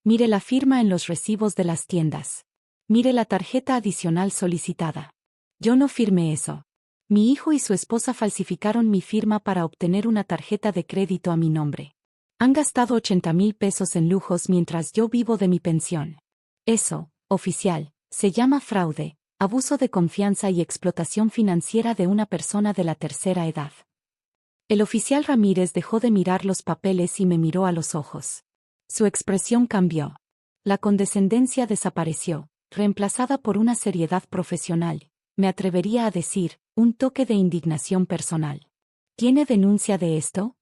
Mire la firma en los recibos de las tiendas. Mire la tarjeta adicional solicitada. Yo no firmé eso. Mi hijo y su esposa falsificaron mi firma para obtener una tarjeta de crédito a mi nombre. Han gastado 80,000 pesos en lujos mientras yo vivo de mi pensión. Eso, oficial, se llama fraude, abuso de confianza y explotación financiera de una persona de la tercera edad. El oficial Ramírez dejó de mirar los papeles y me miró a los ojos. Su expresión cambió. La condescendencia desapareció, reemplazada por una seriedad profesional, me atrevería a decir, un toque de indignación personal. ¿Tiene denuncia de esto?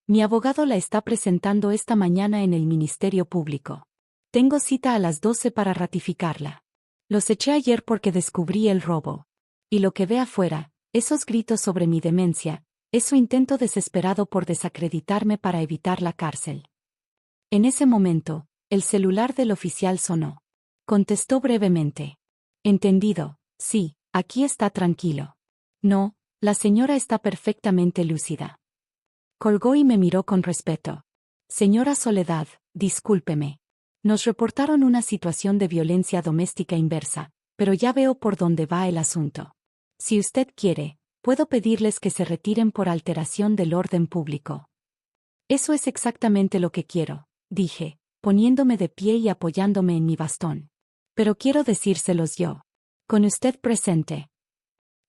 Mi abogado la está presentando esta mañana en el Ministerio Público. Tengo cita a las 12 para ratificarla. Los eché ayer porque descubrí el robo. Y lo que ve afuera, esos gritos sobre mi demencia, es su intento desesperado por desacreditarme para evitar la cárcel. En ese momento, el celular del oficial sonó. Contestó brevemente. Entendido, sí, aquí está tranquilo. No, la señora está perfectamente lúcida. Colgó y me miró con respeto. Señora Soledad, discúlpeme. Nos reportaron una situación de violencia doméstica inversa, pero ya veo por dónde va el asunto. Si usted quiere, puedo pedirles que se retiren por alteración del orden público. Eso es exactamente lo que quiero, dije, poniéndome de pie y apoyándome en mi bastón. Pero quiero decírselos yo. Con usted presente.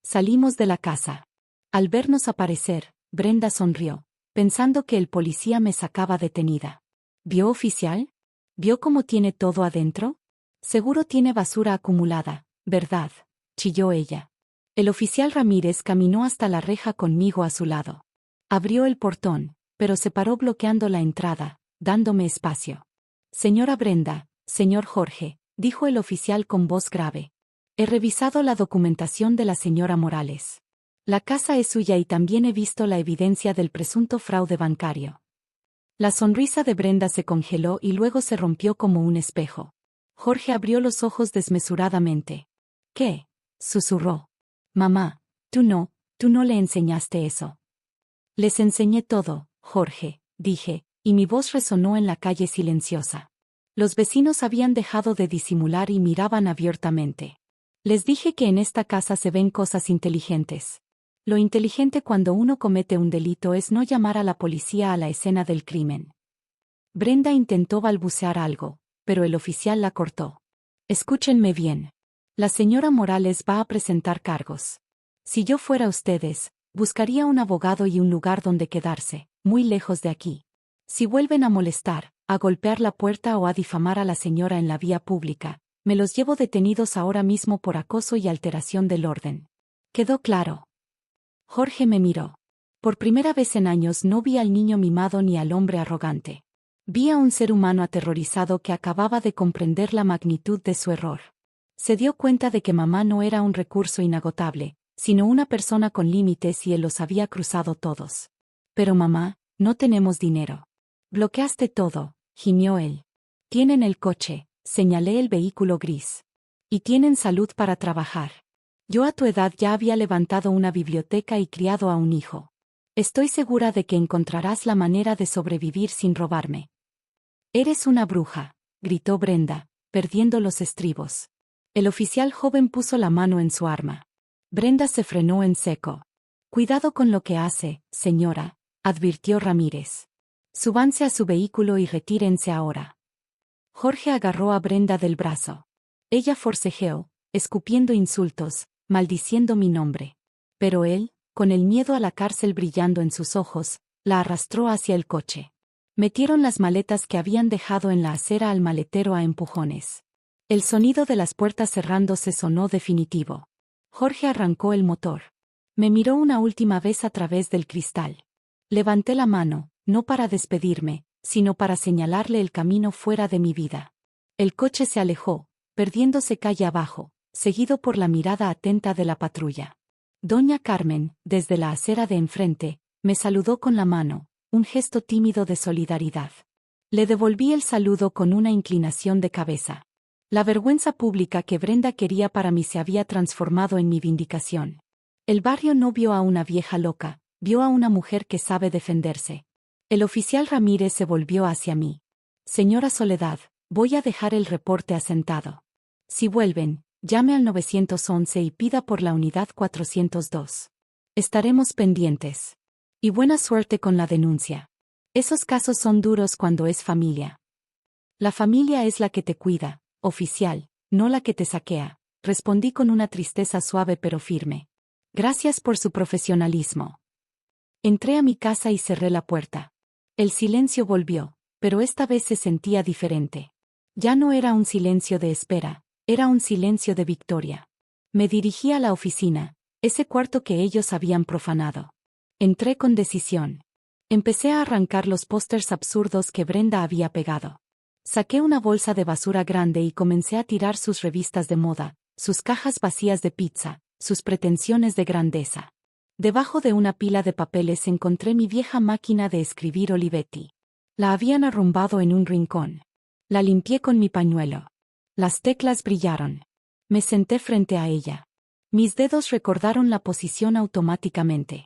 Salimos de la casa. Al vernos aparecer, Brenda sonrió, pensando que el policía me sacaba detenida. ¿Vio, oficial? ¿Vio cómo tiene todo adentro? Seguro tiene basura acumulada, ¿verdad?, chilló ella. El oficial Ramírez caminó hasta la reja conmigo a su lado. Abrió el portón, pero se paró bloqueando la entrada, dándome espacio. Señora Brenda, señor Jorge, dijo el oficial con voz grave. He revisado la documentación de la señora Morales. La casa es suya y también he visto la evidencia del presunto fraude bancario. La sonrisa de Brenda se congeló y luego se rompió como un espejo. Jorge abrió los ojos desmesuradamente. ¿Qué?, susurró. Mamá, tú no le enseñaste eso. Les enseñé todo, Jorge, dije, y mi voz resonó en la calle silenciosa. Los vecinos habían dejado de disimular y miraban abiertamente. Les dije que en esta casa se ven cosas inteligentes. Lo inteligente cuando uno comete un delito es no llamar a la policía a la escena del crimen. Brenda intentó balbucear algo, pero el oficial la cortó. Escúchenme bien. La señora Morales va a presentar cargos. Si yo fuera ustedes, buscaría un abogado y un lugar donde quedarse, muy lejos de aquí. Si vuelven a molestar, a golpear la puerta o a difamar a la señora en la vía pública, me los llevo detenidos ahora mismo por acoso y alteración del orden. ¿Quedó claro? Jorge me miró. Por primera vez en años no vi al niño mimado ni al hombre arrogante. Vi a un ser humano aterrorizado que acababa de comprender la magnitud de su error. Se dio cuenta de que mamá no era un recurso inagotable, sino una persona con límites y él los había cruzado todos. Pero mamá, no tenemos dinero. Bloqueaste todo, gimió él. Tienen el coche, señalé el vehículo gris. Y tienen salud para trabajar. Yo a tu edad ya había levantado una biblioteca y criado a un hijo. Estoy segura de que encontrarás la manera de sobrevivir sin robarme. Eres una bruja, gritó Brenda, perdiendo los estribos. El oficial joven puso la mano en su arma. Brenda se frenó en seco. Cuidado con lo que hace, señora, advirtió Ramírez. Súbanse a su vehículo y retírense ahora. Jorge agarró a Brenda del brazo. Ella forcejeó, escupiendo insultos, maldiciendo mi nombre. Pero él, con el miedo a la cárcel brillando en sus ojos, la arrastró hacia el coche. Metieron las maletas que habían dejado en la acera al maletero a empujones. El sonido de las puertas cerrándose sonó definitivo. Jorge arrancó el motor. Me miró una última vez a través del cristal. Levanté la mano, no para despedirme, sino para señalarle el camino fuera de mi vida. El coche se alejó, perdiéndose calle abajo, seguido por la mirada atenta de la patrulla. Doña Carmen, desde la acera de enfrente, me saludó con la mano, un gesto tímido de solidaridad. Le devolví el saludo con una inclinación de cabeza. La vergüenza pública que Brenda quería para mí se había transformado en mi vindicación. El barrio no vio a una vieja loca, vio a una mujer que sabe defenderse. El oficial Ramírez se volvió hacia mí. Señora Soledad, voy a dejar el reporte asentado. Si vuelven, llame al 911 y pida por la unidad 402. Estaremos pendientes. Y buena suerte con la denuncia. Esos casos son duros cuando es familia. La familia es la que te cuida, oficial, no la que te saquea, respondí con una tristeza suave pero firme. Gracias por su profesionalismo. Entré a mi casa y cerré la puerta. El silencio volvió, pero esta vez se sentía diferente. Ya no era un silencio de espera, era un silencio de victoria. Me dirigí a la oficina, ese cuarto que ellos habían profanado. Entré con decisión. Empecé a arrancar los pósters absurdos que Brenda había pegado. Saqué una bolsa de basura grande y comencé a tirar sus revistas de moda, sus cajas vacías de pizza, sus pretensiones de grandeza. Debajo de una pila de papeles encontré mi vieja máquina de escribir Olivetti. La habían arrumbado en un rincón. La limpié con mi pañuelo. Las teclas brillaron. Me senté frente a ella. Mis dedos recordaron la posición automáticamente.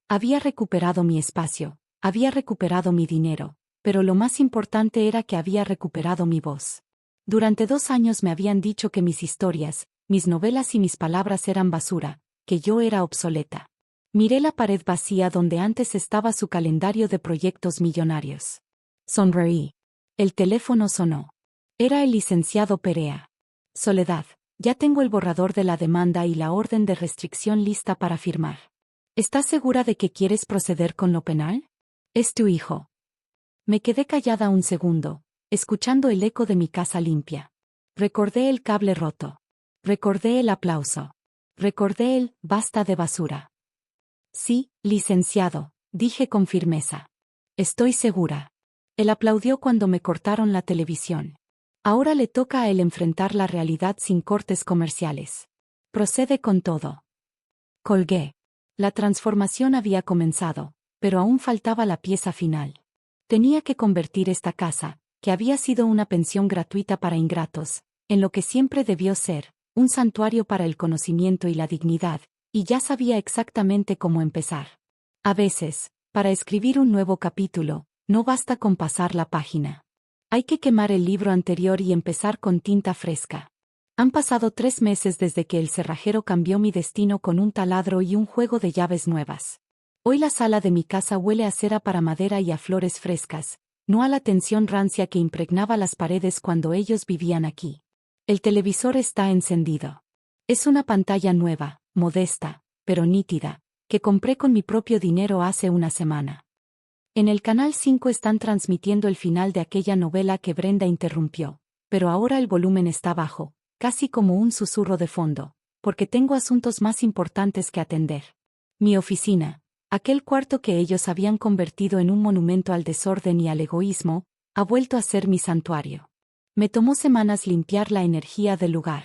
Había recuperado mi espacio, había recuperado mi dinero, pero lo más importante era que había recuperado mi voz. Durante 2 años me habían dicho que mis historias, mis novelas y mis palabras eran basura, que yo era obsoleta. Miré la pared vacía donde antes estaba su calendario de proyectos millonarios. Sonreí. El teléfono sonó. Era el licenciado Perea. Soledad, ya tengo el borrador de la demanda y la orden de restricción lista para firmar. ¿Estás segura de que quieres proceder con lo penal? Es tu hijo. Me quedé callada un segundo, escuchando el eco de mi casa limpia. Recordé el cable roto. Recordé el aplauso. Recordé el basta de basura. Sí, licenciado, dije con firmeza. Estoy segura. Él aplaudió cuando me cortaron la televisión. Ahora le toca a él enfrentar la realidad sin cortes comerciales. Procede con todo. Colgué. La transformación había comenzado, pero aún faltaba la pieza final. Tenía que convertir esta casa, que había sido una pensión gratuita para ingratos, en lo que siempre debió ser, un santuario para el conocimiento y la dignidad, y ya sabía exactamente cómo empezar. A veces, para escribir un nuevo capítulo, no basta con pasar la página. Hay que quemar el libro anterior y empezar con tinta fresca. Han pasado 3 meses desde que el cerrajero cambió mi destino con un taladro y un juego de llaves nuevas. Hoy la sala de mi casa huele a cera para madera y a flores frescas, no a la tensión rancia que impregnaba las paredes cuando ellos vivían aquí. El televisor está encendido. Es una pantalla nueva, modesta, pero nítida, que compré con mi propio dinero hace una semana. En el Canal 5 están transmitiendo el final de aquella novela que Brenda interrumpió, pero ahora el volumen está bajo, casi como un susurro de fondo, porque tengo asuntos más importantes que atender. Mi oficina, aquel cuarto que ellos habían convertido en un monumento al desorden y al egoísmo, ha vuelto a ser mi santuario. Me tomó semanas limpiar la energía del lugar.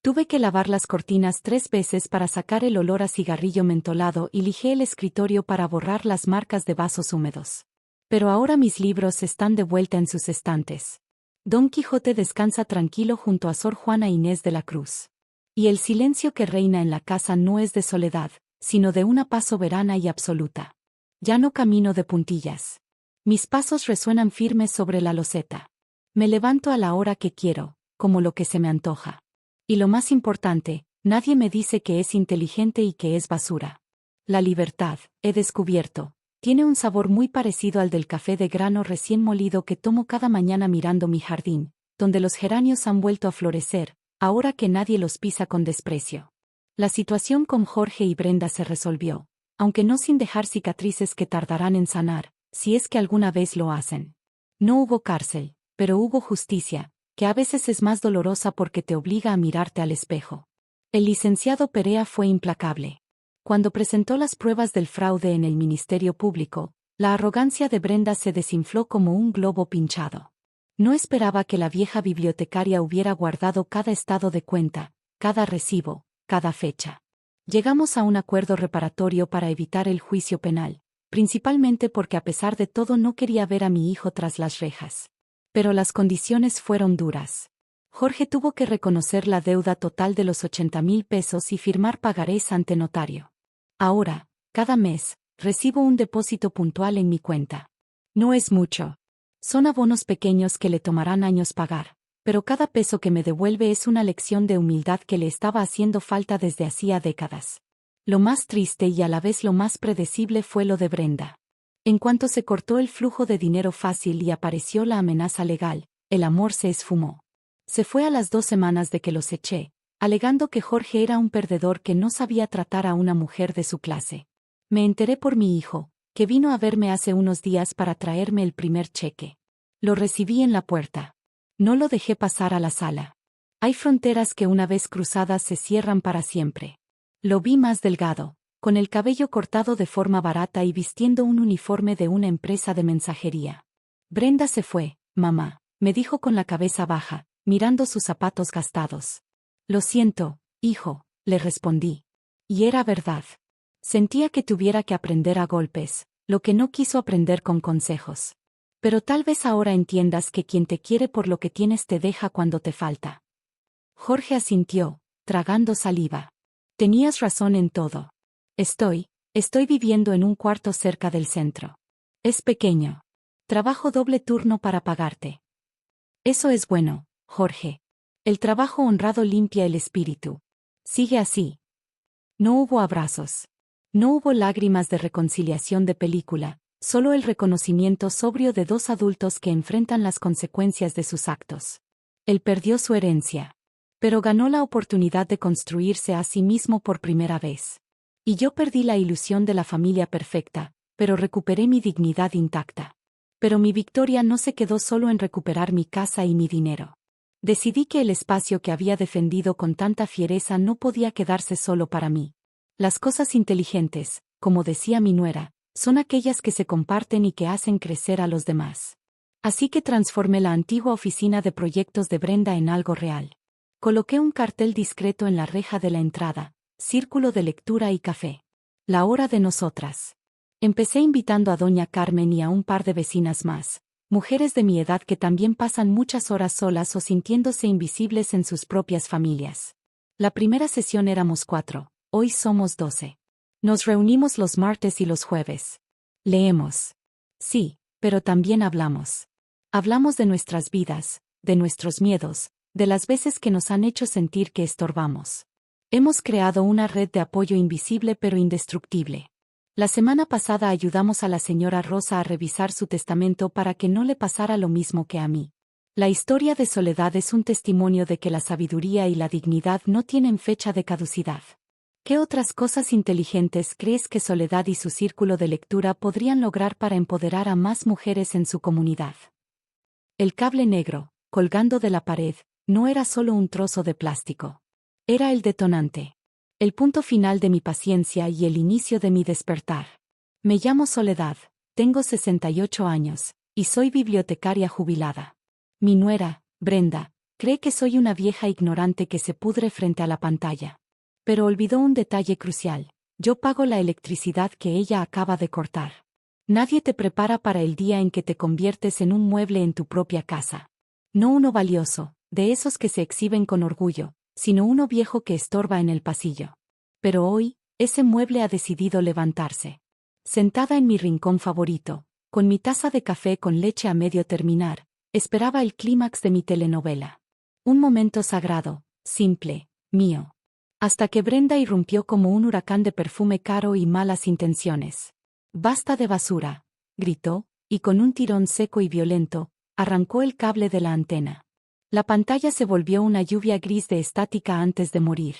Tuve que lavar las cortinas 3 veces para sacar el olor a cigarrillo mentolado y lijé el escritorio para borrar las marcas de vasos húmedos. Pero ahora mis libros están de vuelta en sus estantes. Don Quijote descansa tranquilo junto a Sor Juana Inés de la Cruz. Y el silencio que reina en la casa no es de soledad, sino de una paz soberana y absoluta. Ya no camino de puntillas. Mis pasos resuenan firmes sobre la loseta. Me levanto a la hora que quiero, como lo que se me antoja. Y lo más importante, nadie me dice que es inteligente y que es basura. La libertad, he descubierto, tiene un sabor muy parecido al del café de grano recién molido que tomo cada mañana mirando mi jardín, donde los geranios han vuelto a florecer, ahora que nadie los pisa con desprecio. La situación con Jorge y Brenda se resolvió, aunque no sin dejar cicatrices que tardarán en sanar, si es que alguna vez lo hacen. No hubo cárcel, pero hubo justicia, que a veces es más dolorosa porque te obliga a mirarte al espejo. El licenciado Perea fue implacable. Cuando presentó las pruebas del fraude en el Ministerio Público, la arrogancia de Brenda se desinfló como un globo pinchado. No esperaba que la vieja bibliotecaria hubiera guardado cada estado de cuenta, cada recibo, cada fecha. Llegamos a un acuerdo reparatorio para evitar el juicio penal, principalmente porque a pesar de todo no quería ver a mi hijo tras las rejas. Pero las condiciones fueron duras. Jorge tuvo que reconocer la deuda total de los 80,000 pesos y firmar pagarés ante notario. Ahora, cada mes, recibo un depósito puntual en mi cuenta. No es mucho. Son abonos pequeños que le tomarán años pagar, pero cada peso que me devuelve es una lección de humildad que le estaba haciendo falta desde hacía décadas. Lo más triste y a la vez lo más predecible fue lo de Brenda. En cuanto se cortó el flujo de dinero fácil y apareció la amenaza legal, el amor se esfumó. Se fue a las 2 semanas de que los eché, alegando que Jorge era un perdedor que no sabía tratar a una mujer de su clase. Me enteré por mi hijo, que vino a verme hace unos días para traerme el primer cheque. Lo recibí en la puerta. No lo dejé pasar a la sala. Hay fronteras que una vez cruzadas se cierran para siempre. Lo vi más delgado, con el cabello cortado de forma barata y vistiendo un uniforme de una empresa de mensajería. Brenda se fue, mamá, me dijo con la cabeza baja, mirando sus zapatos gastados. Lo siento, hijo, le respondí. Y era verdad. Sentía que tuviera que aprender a golpes, lo que no quiso aprender con consejos. Pero tal vez ahora entiendas que quien te quiere por lo que tienes te deja cuando te falta. Jorge asintió, tragando saliva. Tenías razón en todo. Estoy viviendo en un cuarto cerca del centro. Es pequeño. Trabajo doble turno para pagarte. Eso es bueno, Jorge. El trabajo honrado limpia el espíritu. Sigue así. No hubo abrazos. No hubo lágrimas de reconciliación de película, solo el reconocimiento sobrio de dos adultos que enfrentan las consecuencias de sus actos. Él perdió su herencia, pero ganó la oportunidad de construirse a sí mismo por primera vez. Y yo perdí la ilusión de la familia perfecta, pero recuperé mi dignidad intacta. Pero mi victoria no se quedó solo en recuperar mi casa y mi dinero. Decidí que el espacio que había defendido con tanta fiereza no podía quedarse solo para mí. Las cosas inteligentes, como decía mi nuera, son aquellas que se comparten y que hacen crecer a los demás. Así que transformé la antigua oficina de proyectos de Brenda en algo real. Coloqué un cartel discreto en la reja de la entrada: círculo de lectura y café. La hora de nosotras. Empecé invitando a doña Carmen y a un par de vecinas más, mujeres de mi edad que también pasan muchas horas solas o sintiéndose invisibles en sus propias familias. La primera sesión éramos 4, hoy somos 12. Nos reunimos los martes y los jueves. Leemos. Sí, pero también hablamos. Hablamos de nuestras vidas, de nuestros miedos, de las veces que nos han hecho sentir que estorbamos. Hemos creado una red de apoyo invisible pero indestructible. La semana pasada ayudamos a la señora Rosa a revisar su testamento para que no le pasara lo mismo que a mí. La historia de Soledad es un testimonio de que la sabiduría y la dignidad no tienen fecha de caducidad. ¿Qué otras cosas inteligentes crees que Soledad y su círculo de lectura podrían lograr para empoderar a más mujeres en su comunidad? El cable negro, colgando de la pared, no era solo un trozo de plástico. Era el detonante. El punto final de mi paciencia y el inicio de mi despertar. Me llamo Soledad, tengo 68 años, y soy bibliotecaria jubilada. Mi nuera, Brenda, cree que soy una vieja ignorante que se pudre frente a la pantalla. Pero olvidó un detalle crucial: yo pago la electricidad que ella acaba de cortar. Nadie te prepara para el día en que te conviertes en un mueble en tu propia casa. No uno valioso, de esos que se exhiben con orgullo, sino uno viejo que estorba en el pasillo. Pero hoy, ese mueble ha decidido levantarse. Sentada en mi rincón favorito, con mi taza de café con leche a medio terminar, esperaba el clímax de mi telenovela. Un momento sagrado, simple, mío. Hasta que Brenda irrumpió como un huracán de perfume caro y malas intenciones. «Basta de basura», gritó, y con un tirón seco y violento, arrancó el cable de la antena. La pantalla se volvió una lluvia gris de estática antes de morir.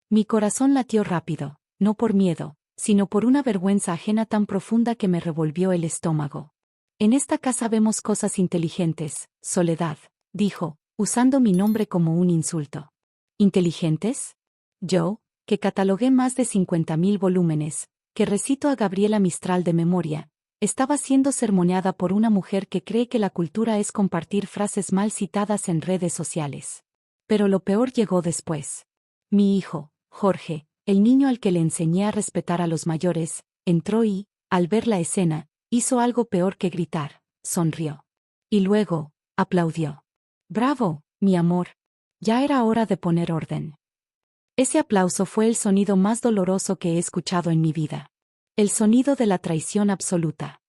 Mi corazón latió rápido, no por miedo, sino por una vergüenza ajena tan profunda que me revolvió el estómago. En esta casa vemos cosas inteligentes, Soledad, dijo, usando mi nombre como un insulto. ¿Inteligentes? Yo, que catalogué más de 50.000 volúmenes, que recito a Gabriela Mistral de memoria, estaba siendo sermoneada por una mujer que cree que la cultura es compartir frases mal citadas en redes sociales. Pero lo peor llegó después. Mi hijo, Jorge, el niño al que le enseñé a respetar a los mayores, entró y, al ver la escena, hizo algo peor que gritar, sonrió. Y luego, aplaudió. ¡Bravo, mi amor! Ya era hora de poner orden. Ese aplauso fue el sonido más doloroso que he escuchado en mi vida. El sonido de la traición absoluta.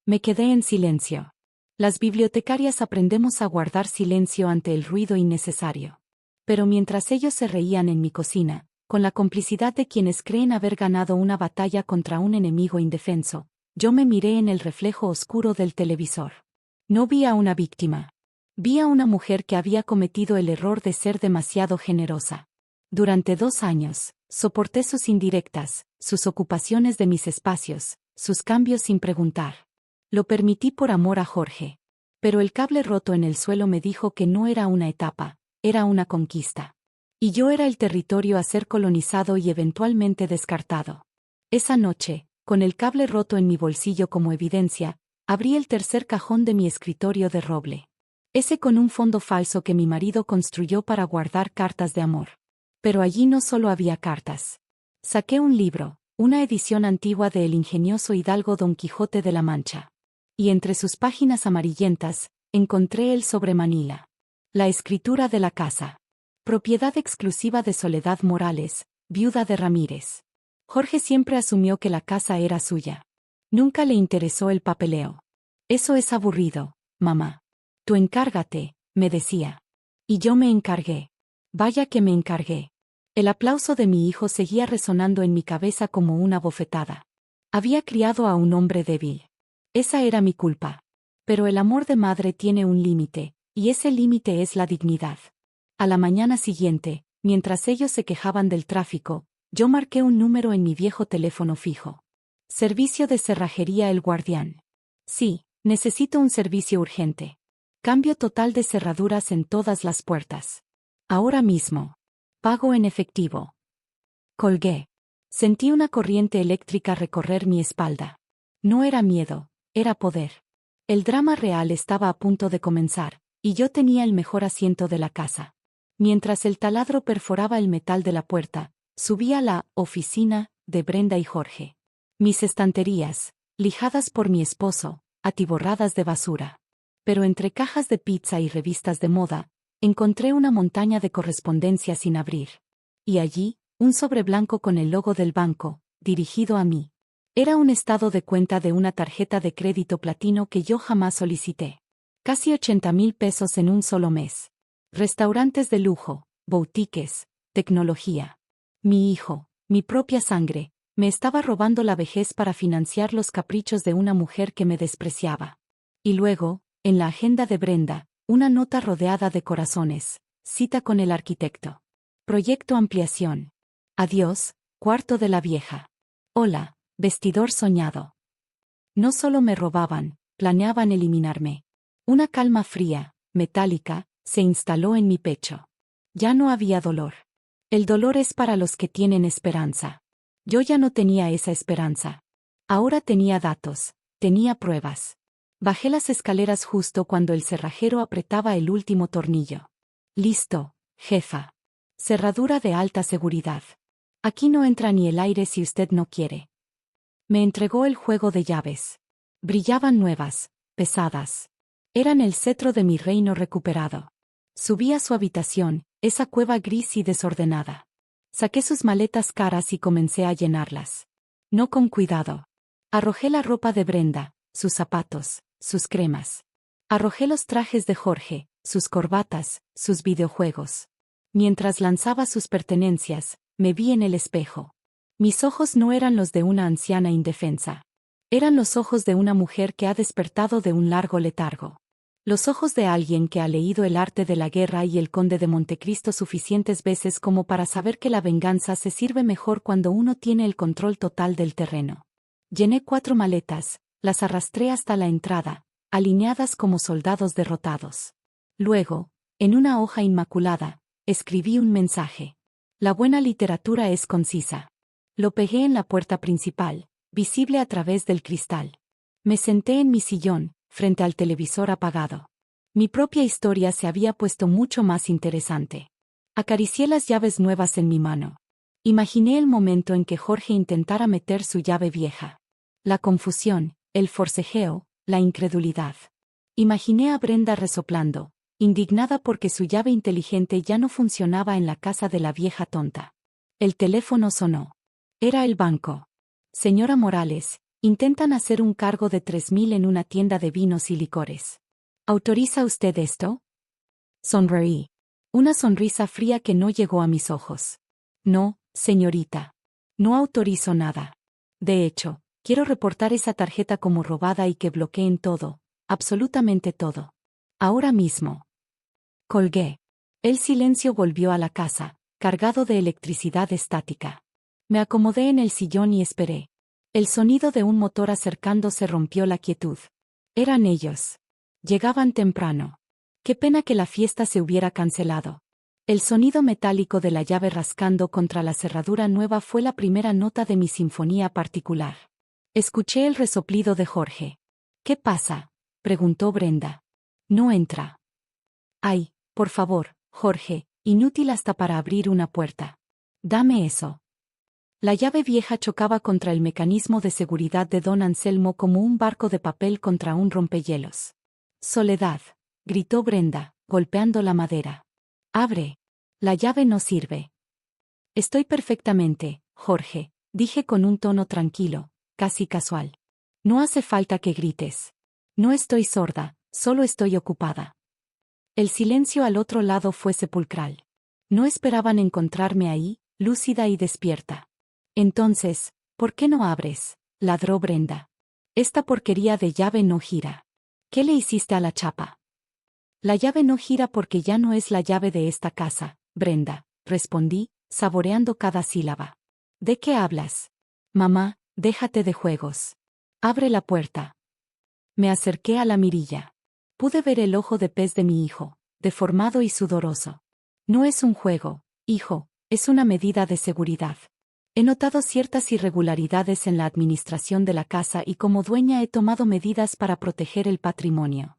Me quedé en silencio. Las bibliotecarias aprendemos a guardar silencio ante el ruido innecesario. Pero mientras ellos se reían en mi cocina, con la complicidad de quienes creen haber ganado una batalla contra un enemigo indefenso, yo me miré en el reflejo oscuro del televisor. No vi a una víctima. Vi a una mujer que había cometido el error de ser demasiado generosa. Durante 2 años, soporté sus indirectas, sus ocupaciones de mis espacios, sus cambios sin preguntar. Lo permití por amor a Jorge. Pero el cable roto en el suelo me dijo que no era una etapa, era una conquista. Y yo era el territorio a ser colonizado y eventualmente descartado. Esa noche, con el cable roto en mi bolsillo como evidencia, abrí el tercer cajón de mi escritorio de roble. Ese con un fondo falso que mi marido construyó para guardar cartas de amor. Pero allí no solo había cartas. Saqué un libro, una edición antigua de El ingenioso hidalgo Don Quijote de la Mancha. Y entre sus páginas amarillentas, encontré el sobre Manila. La escritura de la casa. Propiedad exclusiva de Soledad Morales, viuda de Ramírez. Jorge siempre asumió que la casa era suya. Nunca le interesó el papeleo. Eso es aburrido, mamá. Tú encárgate, me decía. Y yo me encargué. Vaya que me encargué. El aplauso de mi hijo seguía resonando en mi cabeza como una bofetada. Había criado a un hombre débil. Esa era mi culpa. Pero el amor de madre tiene un límite, y ese límite es la dignidad. A la mañana siguiente, mientras ellos se quejaban del tráfico, yo marqué un número en mi viejo teléfono fijo. Servicio de cerrajería El Guardián. Sí, necesito un servicio urgente. Cambio total de cerraduras en todas las puertas. Ahora mismo. Pago en efectivo. Colgué. Sentí una corriente eléctrica recorrer mi espalda. No era miedo, era poder. El drama real estaba a punto de comenzar, y yo tenía el mejor asiento de la casa. Mientras el taladro perforaba el metal de la puerta, subí a la oficina de Brenda y Jorge. Mis estanterías, lijadas por mi esposo, atiborradas de basura. Pero entre cajas de pizza y revistas de moda, encontré una montaña de correspondencia sin abrir. Y allí, un sobre blanco con el logo del banco, dirigido a mí. Era un estado de cuenta de una tarjeta de crédito platino que yo jamás solicité. Casi 80,000 pesos en un solo mes. Restaurantes de lujo, boutiques, tecnología. Mi hijo, mi propia sangre, me estaba robando la vejez para financiar los caprichos de una mujer que me despreciaba. Y luego, en la agenda de Brenda, una nota rodeada de corazones, cita con el arquitecto. Proyecto ampliación. Adiós, cuarto de la vieja. Hola, vestidor soñado. No solo me robaban, planeaban eliminarme. Una calma fría, metálica, se instaló en mi pecho. Ya no había dolor. El dolor es para los que tienen esperanza. Yo ya no tenía esa esperanza. Ahora tenía datos, tenía pruebas. Bajé las escaleras justo cuando el cerrajero apretaba el último tornillo. Listo, jefa. Cerradura de alta seguridad. Aquí no entra ni el aire si usted no quiere. Me entregó el juego de llaves. Brillaban nuevas, pesadas. Eran el cetro de mi reino recuperado. Subí a su habitación, esa cueva gris y desordenada. Saqué sus maletas caras y comencé a llenarlas. No con cuidado. Arrojé la ropa de Brenda, sus zapatos, sus cremas. Arrojé los trajes de Jorge, sus corbatas, sus videojuegos. Mientras lanzaba sus pertenencias, me vi en el espejo. Mis ojos no eran los de una anciana indefensa. Eran los ojos de una mujer que ha despertado de un largo letargo. Los ojos de alguien que ha leído El arte de la guerra y El conde de Montecristo suficientes veces como para saber que la venganza se sirve mejor cuando uno tiene el control total del terreno. Llené 4 maletas, las arrastré hasta la entrada, alineadas como soldados derrotados. Luego, en una hoja inmaculada, escribí un mensaje. La buena literatura es concisa. Lo pegué en la puerta principal, visible a través del cristal. Me senté en mi sillón, frente al televisor apagado. Mi propia historia se había puesto mucho más interesante. Acaricié las llaves nuevas en mi mano. Imaginé el momento en que Jorge intentara meter su llave vieja. La confusión, el forcejeo, la incredulidad. Imaginé a Brenda resoplando, indignada porque su llave inteligente ya no funcionaba en la casa de la vieja tonta. El teléfono sonó. Era el banco. Señora Morales, intentan hacer un cargo de 3,000 en una tienda de vinos y licores. ¿Autoriza usted esto? Sonreí. Una sonrisa fría que no llegó a mis ojos. No, señorita. No autorizo nada. De hecho, quiero reportar esa tarjeta como robada y que bloqueen todo, absolutamente todo. Ahora mismo. Colgué. El silencio volvió a la casa, cargado de electricidad estática. Me acomodé en el sillón y esperé. El sonido de un motor acercándose rompió la quietud. Eran ellos. Llegaban temprano. Qué pena que la fiesta se hubiera cancelado. El sonido metálico de la llave rascando contra la cerradura nueva fue la primera nota de mi sinfonía particular. Escuché el resoplido de Jorge. ¿Qué pasa?, preguntó Brenda. No entra. Ay, por favor, Jorge, inútil hasta para abrir una puerta. Dame eso. La llave vieja chocaba contra el mecanismo de seguridad de don Anselmo como un barco de papel contra un rompehielos. Soledad, gritó Brenda, golpeando la madera. Abre. La llave no sirve. Estoy perfectamente, Jorge, dije con un tono tranquilo, casi casual. No hace falta que grites. No estoy sorda, solo estoy ocupada. El silencio al otro lado fue sepulcral. No esperaban encontrarme ahí, lúcida y despierta. Entonces, ¿por qué no abres?, ladró Brenda. Esta porquería de llave no gira. ¿Qué le hiciste a la chapa? La llave no gira porque ya no es la llave de esta casa, Brenda, respondí, saboreando cada sílaba. ¿De qué hablas? Mamá, déjate de juegos. Abre la puerta. Me acerqué a la mirilla. Pude ver el ojo de pez de mi hijo, deformado y sudoroso. No es un juego, hijo, es una medida de seguridad. He notado ciertas irregularidades en la administración de la casa y como dueña he tomado medidas para proteger el patrimonio.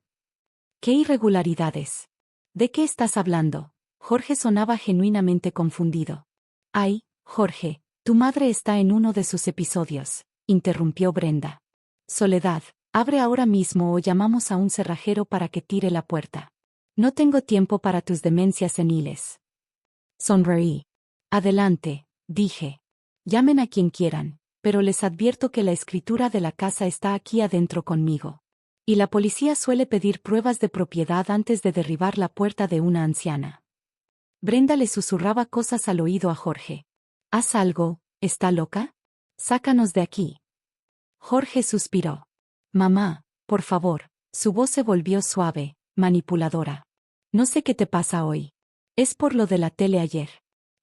¿Qué irregularidades? ¿De qué estás hablando? Jorge sonaba genuinamente confundido. Ay, Jorge, tu madre está en uno de sus episodios, interrumpió Brenda. Soledad, abre ahora mismo o llamamos a un cerrajero para que tire la puerta. No tengo tiempo para tus demencias seniles. Sonreí. Adelante, dije. Llamen a quien quieran, pero les advierto que la escritura de la casa está aquí adentro conmigo. Y la policía suele pedir pruebas de propiedad antes de derribar la puerta de una anciana. Brenda le susurraba cosas al oído a Jorge. Haz algo, ¿está loca? Sácanos de aquí. Jorge suspiró. Mamá, por favor. Su voz se volvió suave, manipuladora. No sé qué te pasa hoy. Es por lo de la tele ayer.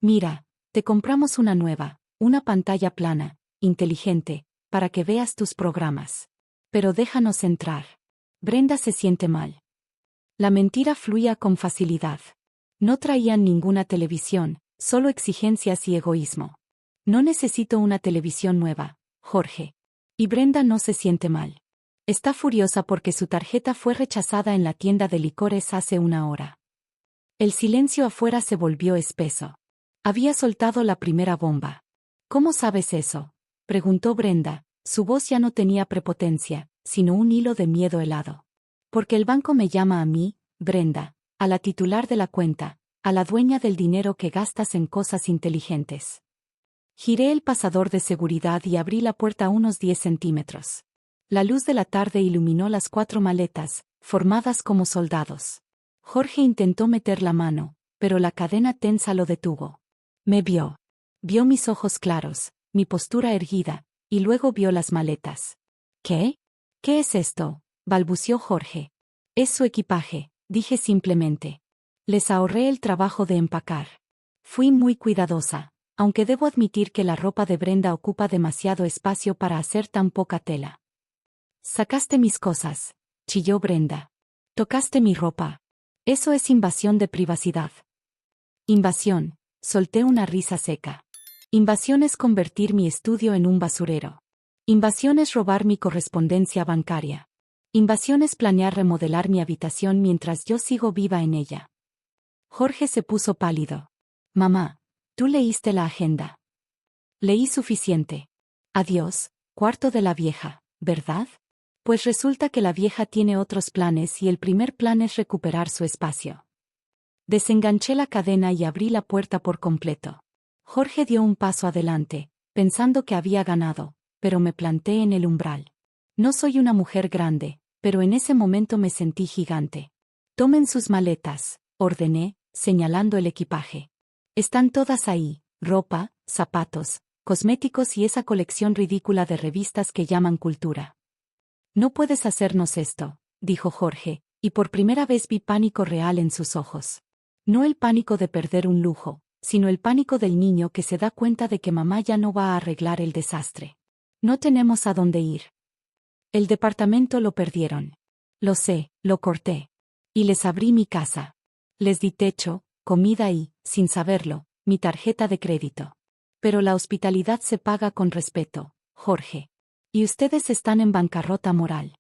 Mira, te compramos una nueva, una pantalla plana, inteligente, para que veas tus programas. Pero déjanos entrar. Brenda se siente mal. La mentira fluía con facilidad. No traían ninguna televisión, solo exigencias y egoísmo. No necesito una televisión nueva, Jorge. Y Brenda no se siente mal. Está furiosa porque su tarjeta fue rechazada en la tienda de licores hace una hora. El silencio afuera se volvió espeso. Había soltado la primera bomba. ¿Cómo sabes eso?, preguntó Brenda. Su voz ya no tenía prepotencia, sino un hilo de miedo helado. Porque el banco me llama a mí, Brenda, a la titular de la cuenta, a la dueña del dinero que gastas en cosas inteligentes. Giré el pasador de seguridad y abrí la puerta unos 10 centímetros. La luz de la tarde iluminó las 4 maletas, formadas como soldados. Jorge intentó meter la mano, pero la cadena tensa lo detuvo. Me vio. Vio mis ojos claros, mi postura erguida, y luego vio las maletas. ¿Qué? ¿Qué es esto?, balbució Jorge. Es su equipaje, dije simplemente. Les ahorré el trabajo de empacar. Fui muy cuidadosa, aunque debo admitir que la ropa de Brenda ocupa demasiado espacio para hacer tan poca tela. Sacaste mis cosas. chilló Brenda. Tocaste mi ropa. Eso es invasión de privacidad. Invasión, solté una risa seca. Invasión es convertir mi estudio en un basurero. Invasión es robar mi correspondencia bancaria. Invasión es planear remodelar mi habitación mientras yo sigo viva en ella. Jorge se puso pálido. Mamá, tú leíste la agenda. Leí suficiente. Adiós, cuarto de la vieja, ¿verdad? Pues resulta que la vieja tiene otros planes y el primer plan es recuperar su espacio. Desenganché la cadena y abrí la puerta por completo. Jorge dio un paso adelante, pensando que había ganado, pero me planté en el umbral. No soy una mujer grande, pero en ese momento me sentí gigante. Tomen sus maletas, ordené, señalando el equipaje. Están todas ahí, ropa, zapatos, cosméticos y esa colección ridícula de revistas que llaman cultura. No puedes hacernos esto, dijo Jorge, y por primera vez vi pánico real en sus ojos. No el pánico de perder un lujo, sino el pánico del niño que se da cuenta de que mamá ya no va a arreglar el desastre. No tenemos a dónde ir. El departamento lo perdieron. Lo sé, lo corté. Y les abrí mi casa. Les di techo, comida y, sin saberlo, mi tarjeta de crédito. Pero la hospitalidad se paga con respeto, Jorge. Y ustedes están en bancarrota moral.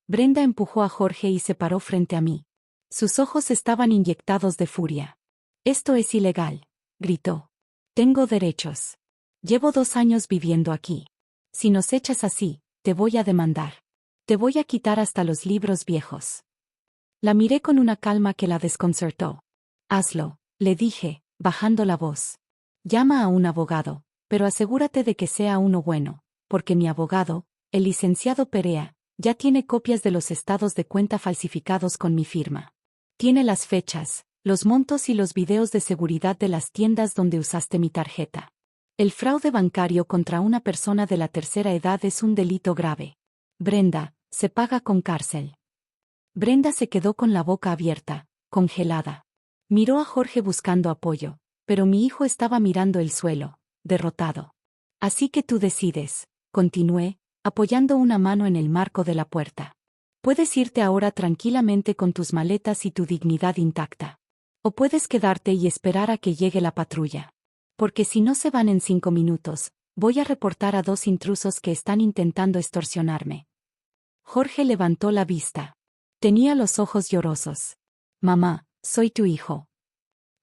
Brenda empujó a Jorge y se paró frente a mí. Sus ojos estaban inyectados de furia. Esto es ilegal, gritó. Tengo derechos. Llevo 2 años viviendo aquí. Si nos echas así, te voy a demandar. Te voy a quitar hasta los libros viejos. La miré con una calma que la desconcertó. Hazlo, le dije, bajando la voz. Llama a un abogado, pero asegúrate de que sea uno bueno, porque mi abogado, el licenciado Perea, ya tiene copias de los estados de cuenta falsificados con mi firma. Tiene las fechas, los montos y los videos de seguridad de las tiendas donde usaste mi tarjeta. El fraude bancario contra una persona de la tercera edad es un delito grave. Brenda, se paga con cárcel. Brenda se quedó con la boca abierta, congelada. Miró a Jorge buscando apoyo, pero mi hijo estaba mirando el suelo, derrotado. Así que tú decides, continué, apoyando una mano en el marco de la puerta. Puedes irte ahora tranquilamente con tus maletas y tu dignidad intacta. O puedes quedarte y esperar a que llegue la patrulla. Porque si no se van en 5 minutos, voy a reportar a 2 intrusos que están intentando extorsionarme. Jorge levantó la vista. Tenía los ojos llorosos. Mamá, soy tu hijo.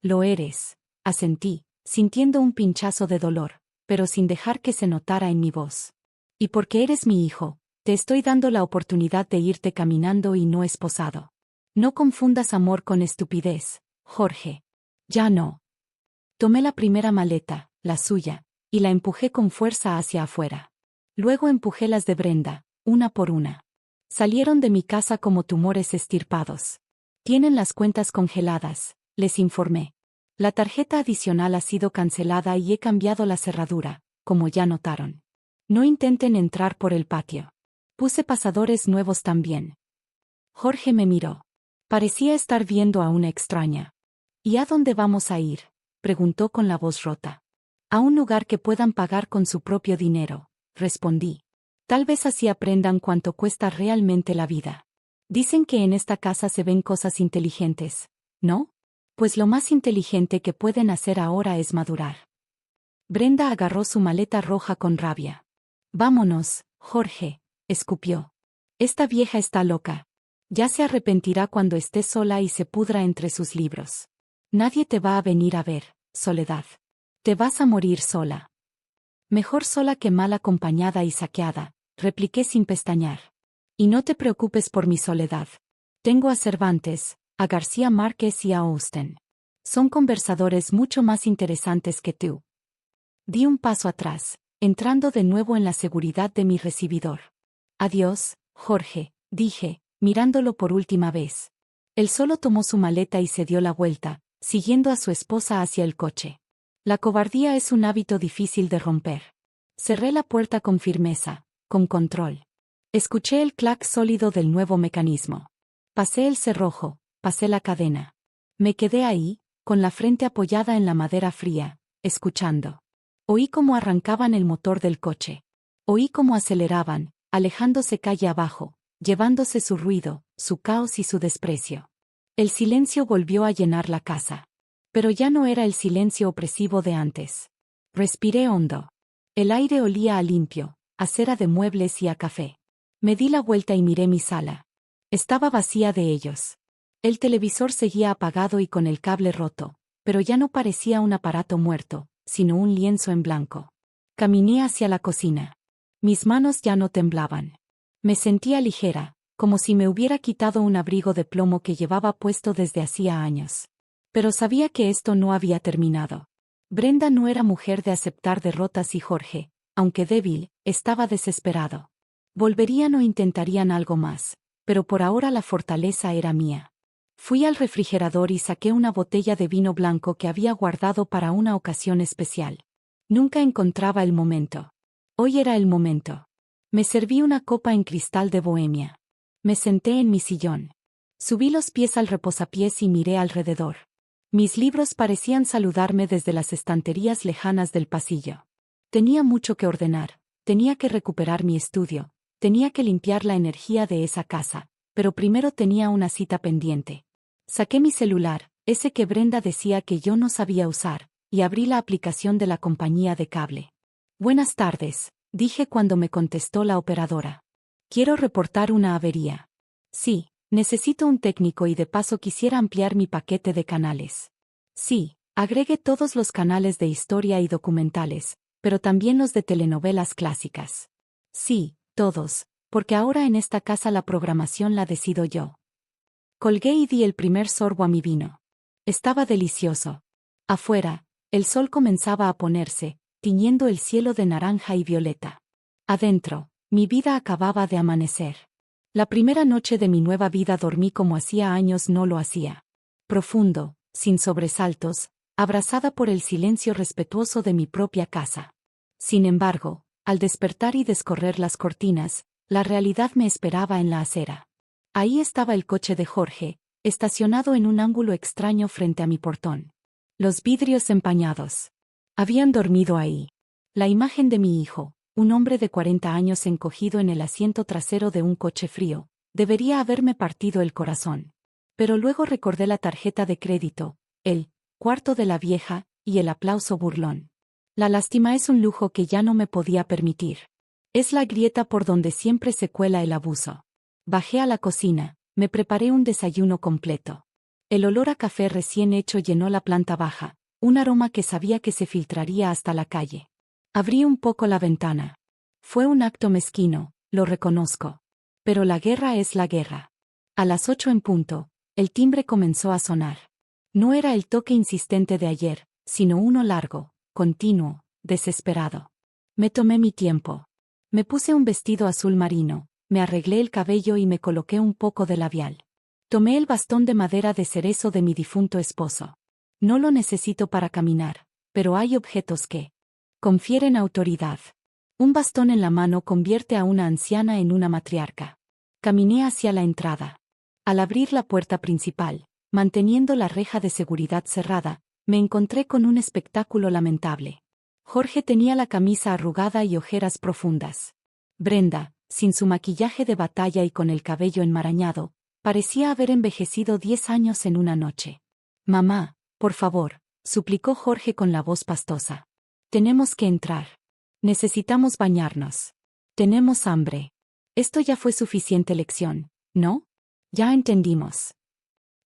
Lo eres, asentí, sintiendo un pinchazo de dolor, pero sin dejar que se notara en mi voz. Y porque eres mi hijo, te estoy dando la oportunidad de irte caminando y no esposado. No confundas amor con estupidez, Jorge. Ya no. Tomé la primera maleta, la suya, y la empujé con fuerza hacia afuera. Luego empujé las de Brenda, una por una. Salieron de mi casa como tumores estirpados. Tienen las cuentas congeladas, les informé. La tarjeta adicional ha sido cancelada y he cambiado la cerradura, como ya notaron. No intenten entrar por el patio. Puse pasadores nuevos también. Jorge me miró. Parecía estar viendo a una extraña. ¿Y a dónde vamos a ir?, preguntó con la voz rota. A un lugar que puedan pagar con su propio dinero, respondí. Tal vez así aprendan cuánto cuesta realmente la vida. Dicen que en esta casa se ven cosas inteligentes, ¿no? Pues lo más inteligente que pueden hacer ahora es madurar. Brenda agarró su maleta roja con rabia. Vámonos, Jorge, escupió. Esta vieja está loca. Ya se arrepentirá cuando esté sola y se pudra entre sus libros. Nadie te va a venir a ver, Soledad. Te vas a morir sola. Mejor sola que mal acompañada y saqueada, repliqué sin pestañear. Y no te preocupes por mi soledad. Tengo a Cervantes, a García Márquez y a Austen. Son conversadores mucho más interesantes que tú. Di un paso atrás, entrando de nuevo en la seguridad de mi recibidor. Adiós, Jorge, dije, mirándolo por última vez. Él solo tomó su maleta y se dio la vuelta, siguiendo a su esposa hacia el coche. La cobardía es un hábito difícil de romper. Cerré la puerta con firmeza, con control. Escuché el clac sólido del nuevo mecanismo. Pasé el cerrojo, pasé la cadena. Me quedé ahí, con la frente apoyada en la madera fría, escuchando. Oí cómo arrancaban el motor del coche. Oí cómo aceleraban, alejándose calle abajo, llevándose su ruido, su caos y su desprecio. El silencio volvió a llenar la casa. Pero ya no era el silencio opresivo de antes. Respiré hondo. El aire olía a limpio, a cera de muebles y a café. Me di la vuelta y miré mi sala. Estaba vacía de ellos. El televisor seguía apagado y con el cable roto, pero ya no parecía un aparato muerto, sino un lienzo en blanco. Caminé hacia la cocina. Mis manos ya no temblaban. Me sentía ligera, como si me hubiera quitado un abrigo de plomo que llevaba puesto desde hacía años. Pero sabía que esto no había terminado. Brenda no era mujer de aceptar derrotas y Jorge, aunque débil, estaba desesperado. Volverían o intentarían algo más, pero por ahora la fortaleza era mía. Fui al refrigerador y saqué una botella de vino blanco que había guardado para una ocasión especial. Nunca encontraba el momento. Hoy era el momento. Me serví una copa en cristal de Bohemia. Me senté en mi sillón. Subí los pies al reposapiés y miré alrededor. Mis libros parecían saludarme desde las estanterías lejanas del pasillo. Tenía mucho que ordenar, tenía que recuperar mi estudio, tenía que limpiar la energía de esa casa, pero primero tenía una cita pendiente. Saqué mi celular, ese que Brenda decía que yo no sabía usar, y abrí la aplicación de la compañía de cable. Buenas tardes, dije cuando me contestó la operadora. Quiero reportar una avería. Sí, necesito un técnico y de paso quisiera ampliar mi paquete de canales. Sí, agregue todos los canales de historia y documentales, pero también los de telenovelas clásicas. Sí, todos, porque ahora en esta casa la programación la decido yo. Colgué y di el primer sorbo a mi vino. Estaba delicioso. Afuera, el sol comenzaba a ponerse, tiñendo el cielo de naranja y violeta. Adentro, mi vida acababa de amanecer. La primera noche de mi nueva vida dormí como hacía años no lo hacía. Profundo, sin sobresaltos, abrazada por el silencio respetuoso de mi propia casa. Sin embargo, al despertar y descorrer las cortinas, la realidad me esperaba en la acera. Ahí estaba el coche de Jorge, estacionado en un ángulo extraño frente a mi portón. Los vidrios empañados. Habían dormido ahí. La imagen de mi hijo, un hombre de 40 años encogido en el asiento trasero de un coche frío, debería haberme partido el corazón. Pero luego recordé la tarjeta de crédito, el cuarto de la vieja, y el aplauso burlón. La lástima es un lujo que ya no me podía permitir. Es la grieta por donde siempre se cuela el abuso. Bajé a la cocina, me preparé un desayuno completo. El olor a café recién hecho llenó la planta baja, un aroma que sabía que se filtraría hasta la calle. Abrí un poco la ventana. Fue un acto mezquino, lo reconozco. Pero la guerra es la guerra. A las 8 en punto, el timbre comenzó a sonar. No era el toque insistente de ayer, sino uno largo, continuo, desesperado. Me tomé mi tiempo. Me puse un vestido azul marino, me arreglé el cabello y me coloqué un poco de labial. Tomé el bastón de madera de cerezo de mi difunto esposo. No lo necesito para caminar, pero hay objetos que confieren autoridad. Un bastón en la mano convierte a una anciana en una matriarca. Caminé hacia la entrada. Al abrir la puerta principal, manteniendo la reja de seguridad cerrada, me encontré con un espectáculo lamentable. Jorge tenía la camisa arrugada y ojeras profundas. Brenda, sin su maquillaje de batalla y con el cabello enmarañado, parecía haber envejecido 10 años en una noche. Mamá, por favor, suplicó Jorge con la voz pastosa. Tenemos que entrar. Necesitamos bañarnos. Tenemos hambre. Esto ya fue suficiente lección, ¿no? Ya entendimos.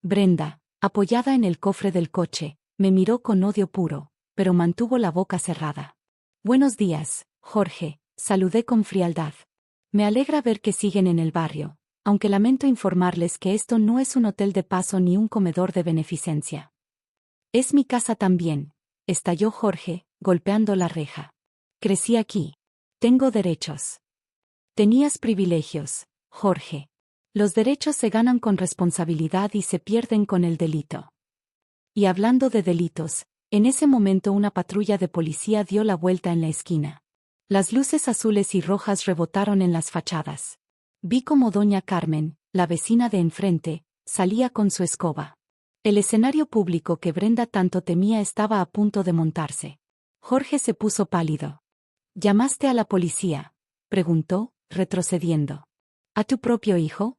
Brenda, apoyada en el cofre del coche, me miró con odio puro, pero mantuvo la boca cerrada. Buenos días, Jorge, saludé con frialdad. Me alegra ver que siguen en el barrio, aunque lamento informarles que esto no es un hotel de paso ni un comedor de beneficencia. Es mi casa también, estalló Jorge, golpeando la reja. Crecí aquí. Tengo derechos. Tenías privilegios, Jorge. Los derechos se ganan con responsabilidad y se pierden con el delito. Y hablando de delitos, en ese momento una patrulla de policía dio la vuelta en la esquina. Las luces azules y rojas rebotaron en las fachadas. Vi como doña Carmen, la vecina de enfrente, salía con su escoba. El escenario público que Brenda tanto temía estaba a punto de montarse. Jorge se puso pálido. ¿Llamaste a la policía?, preguntó, retrocediendo. ¿A tu propio hijo?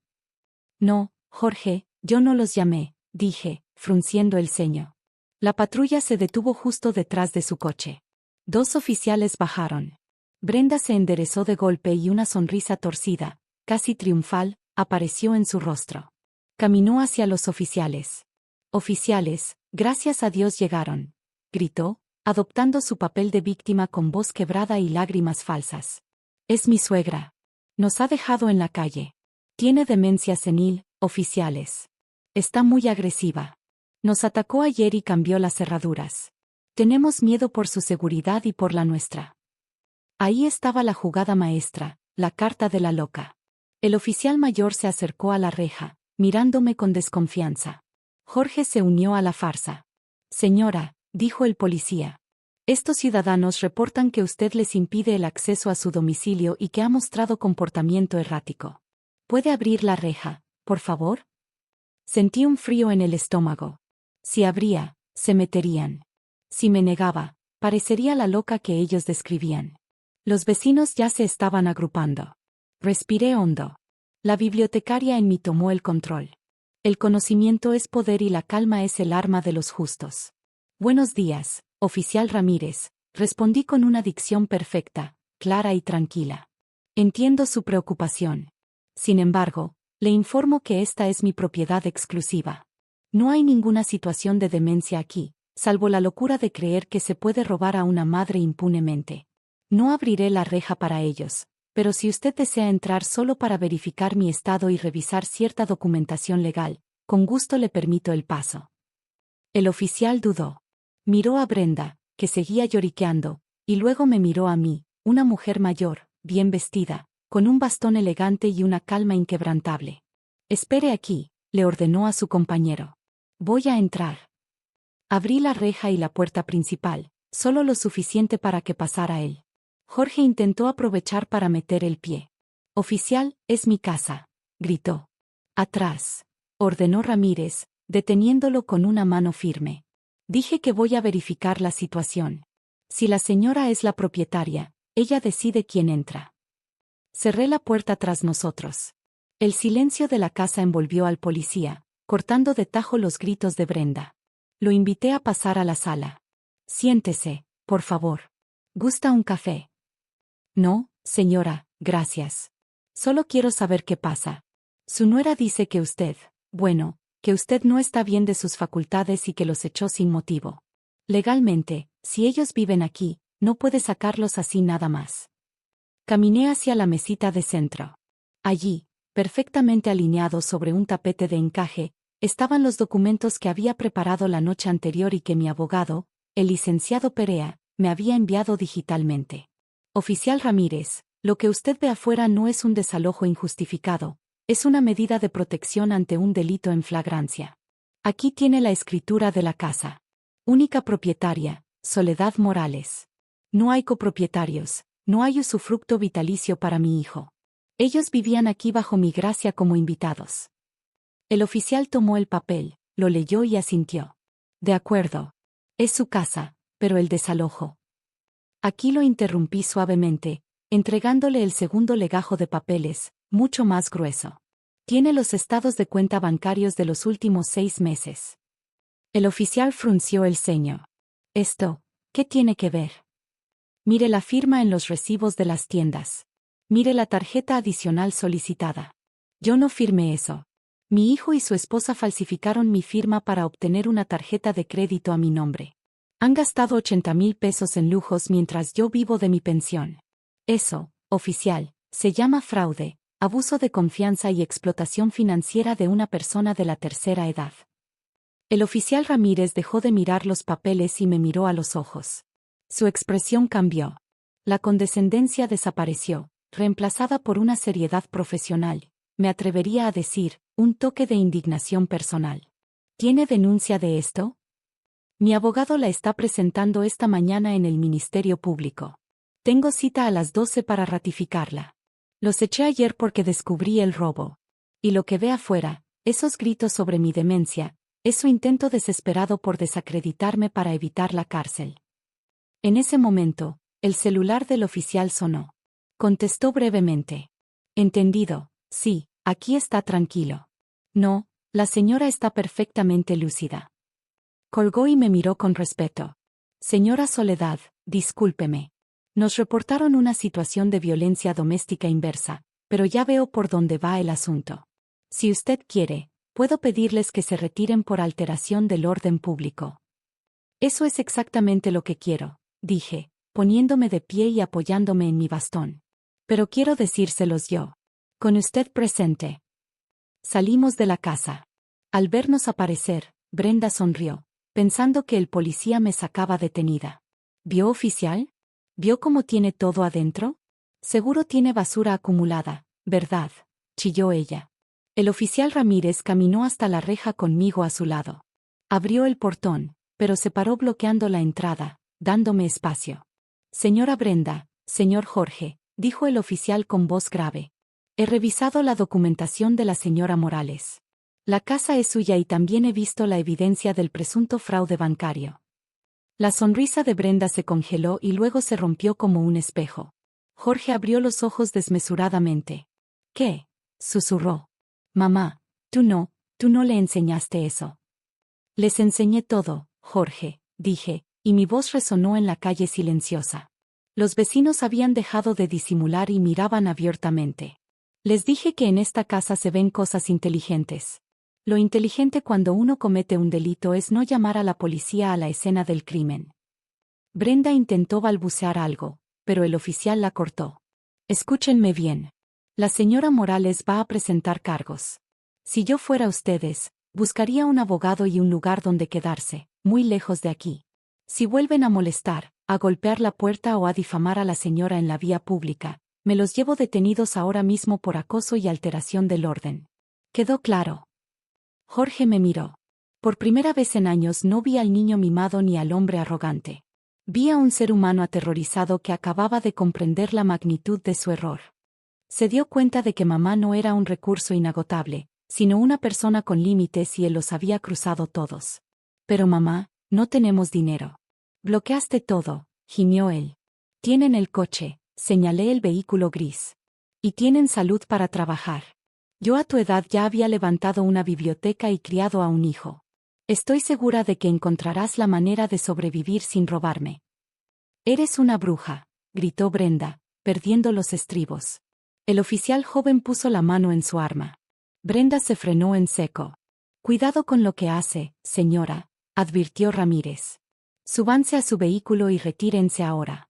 No, Jorge, yo no los llamé, dije, frunciendo el ceño. La patrulla se detuvo justo detrás de su coche. 2 oficiales bajaron. Brenda se enderezó de golpe y una sonrisa torcida, casi triunfal, apareció en su rostro. Caminó hacia los oficiales. Oficiales, gracias a Dios llegaron, gritó, adoptando su papel de víctima con voz quebrada y lágrimas falsas. Es mi suegra. Nos ha dejado en la calle. Tiene demencia senil, oficiales. Está muy agresiva. Nos atacó ayer y cambió las cerraduras. Tenemos miedo por su seguridad y por la nuestra. Ahí estaba la jugada maestra, la carta de la loca. El oficial mayor se acercó a la reja, mirándome con desconfianza. Jorge se unió a la farsa. Señora, dijo el policía. Estos ciudadanos reportan que usted les impide el acceso a su domicilio y que ha mostrado comportamiento errático. ¿Puede abrir la reja, por favor? Sentí un frío en el estómago. Si abría, se meterían. Si me negaba, parecería la loca que ellos describían. Los vecinos ya se estaban agrupando. Respiré hondo. La bibliotecaria en mí tomó el control. El conocimiento es poder y la calma es el arma de los justos. Buenos días, oficial Ramírez, respondí con una dicción perfecta, clara y tranquila. Entiendo su preocupación. Sin embargo, le informo que esta es mi propiedad exclusiva. No hay ninguna situación de demencia aquí, salvo la locura de creer que se puede robar a una madre impunemente. No abriré la reja para ellos, pero si usted desea entrar solo para verificar mi estado y revisar cierta documentación legal, con gusto le permito el paso. El oficial dudó. Miró a Brenda, que seguía lloriqueando, y luego me miró a mí, una mujer mayor, bien vestida, con un bastón elegante y una calma inquebrantable. Espere aquí, le ordenó a su compañero. Voy a entrar. Abrí la reja y la puerta principal, solo lo suficiente para que pasara él. Jorge intentó aprovechar para meter el pie. Oficial, es mi casa, gritó. Atrás, ordenó Ramírez, deteniéndolo con una mano firme. Dije que voy a verificar la situación. Si la señora es la propietaria, ella decide quién entra. Cerré la puerta tras nosotros. El silencio de la casa envolvió al policía, cortando de tajo los gritos de Brenda. Lo invité a pasar a la sala. Siéntese, por favor. ¿Gusta un café? No, señora, gracias. Solo quiero saber qué pasa. Su nuera dice que usted, bueno, que usted no está bien de sus facultades y que los echó sin motivo. Legalmente, si ellos viven aquí, no puede sacarlos así nada más. Caminé hacia la mesita de centro. Allí, perfectamente alineados sobre un tapete de encaje, estaban los documentos que había preparado la noche anterior y que mi abogado, el licenciado Perea, me había enviado digitalmente. Oficial Ramírez, lo que usted ve afuera no es un desalojo injustificado, es una medida de protección ante un delito en flagrancia. Aquí tiene la escritura de la casa. Única propietaria, Soledad Morales. No hay copropietarios, no hay usufructo vitalicio para mi hijo. Ellos vivían aquí bajo mi gracia como invitados. El oficial tomó el papel, lo leyó y asintió. De acuerdo. Es su casa, pero el desalojo. Aquí lo interrumpí suavemente, entregándole el segundo legajo de papeles, mucho más grueso. Tiene los estados de cuenta bancarios de los últimos 6 meses. El oficial frunció el ceño. Esto, ¿qué tiene que ver? Mire la firma en los recibos de las tiendas. Mire la tarjeta adicional solicitada. Yo no firmé eso. Mi hijo y su esposa falsificaron mi firma para obtener una tarjeta de crédito a mi nombre. Han gastado 80,000 pesos en lujos mientras yo vivo de mi pensión. Eso, oficial, se llama fraude, abuso de confianza y explotación financiera de una persona de la tercera edad. El oficial Ramírez dejó de mirar los papeles y me miró a los ojos. Su expresión cambió. La condescendencia desapareció, reemplazada por una seriedad profesional, me atrevería a decir, un toque de indignación personal. ¿Tiene denuncia de esto? Mi abogado la está presentando esta mañana en el Ministerio Público. Tengo cita a las 12 para ratificarla. Los eché ayer porque descubrí el robo. Y lo que ve afuera, esos gritos sobre mi demencia, es su intento desesperado por desacreditarme para evitar la cárcel. En ese momento, el celular del oficial sonó. Contestó brevemente. Entendido, Sí, aquí está tranquilo. No, la señora está perfectamente lúcida. Colgó y me miró con respeto. Señora Soledad, discúlpeme. Nos reportaron una situación de violencia doméstica inversa, pero ya veo por dónde va el asunto. Si usted quiere, puedo pedirles que se retiren por alteración del orden público. Eso es exactamente lo que quiero, dije, poniéndome de pie y apoyándome en mi bastón. Pero quiero decírselos yo. Con usted presente. Salimos de la casa. Al vernos aparecer, Brenda sonrió, pensando que el policía me sacaba detenida. ¿Vio, oficial? ¿Vio cómo tiene todo adentro? Seguro tiene basura acumulada, ¿verdad?, chilló ella. El oficial Ramírez caminó hasta la reja conmigo a su lado. Abrió el portón, pero se paró bloqueando la entrada, dándome espacio. Señora Brenda, señor Jorge, dijo el oficial con voz grave. He revisado la documentación de la señora Morales. La casa es suya y también he visto la evidencia del presunto fraude bancario. La sonrisa de Brenda se congeló y luego se rompió como un espejo. Jorge abrió los ojos desmesuradamente. ¿Qué?, susurró. Mamá, tú no le enseñaste eso. Les enseñé todo, Jorge, dije, y mi voz resonó en la calle silenciosa. Los vecinos habían dejado de disimular y miraban abiertamente. Les dije que en esta casa se ven cosas inteligentes. Lo inteligente cuando uno comete un delito es no llamar a la policía a la escena del crimen. Brenda intentó balbucear algo, pero el oficial la cortó. Escúchenme bien. La señora Morales va a presentar cargos. Si yo fuera ustedes, buscaría un abogado y un lugar donde quedarse, muy lejos de aquí. Si vuelven a molestar, a golpear la puerta o a difamar a la señora en la vía pública, me los llevo detenidos ahora mismo por acoso y alteración del orden. ¿Quedó claro? Jorge me miró. Por primera vez en años no vi al niño mimado ni al hombre arrogante. Vi a un ser humano aterrorizado que acababa de comprender la magnitud de su error. Se dio cuenta de que mamá no era un recurso inagotable, sino una persona con límites y él los había cruzado todos. Pero mamá, no tenemos dinero. Bloqueaste todo, gimió él. Tienen el coche, señalé el vehículo gris. Y tienen salud para trabajar. Yo a tu edad ya había levantado una biblioteca y criado a un hijo. Estoy segura de que encontrarás la manera de sobrevivir sin robarme. Eres una bruja, gritó Brenda, perdiendo los estribos. El oficial joven puso la mano en su arma. Brenda se frenó en seco. Cuidado con lo que hace, señora, advirtió Ramírez. Súbanse a su vehículo y retírense ahora.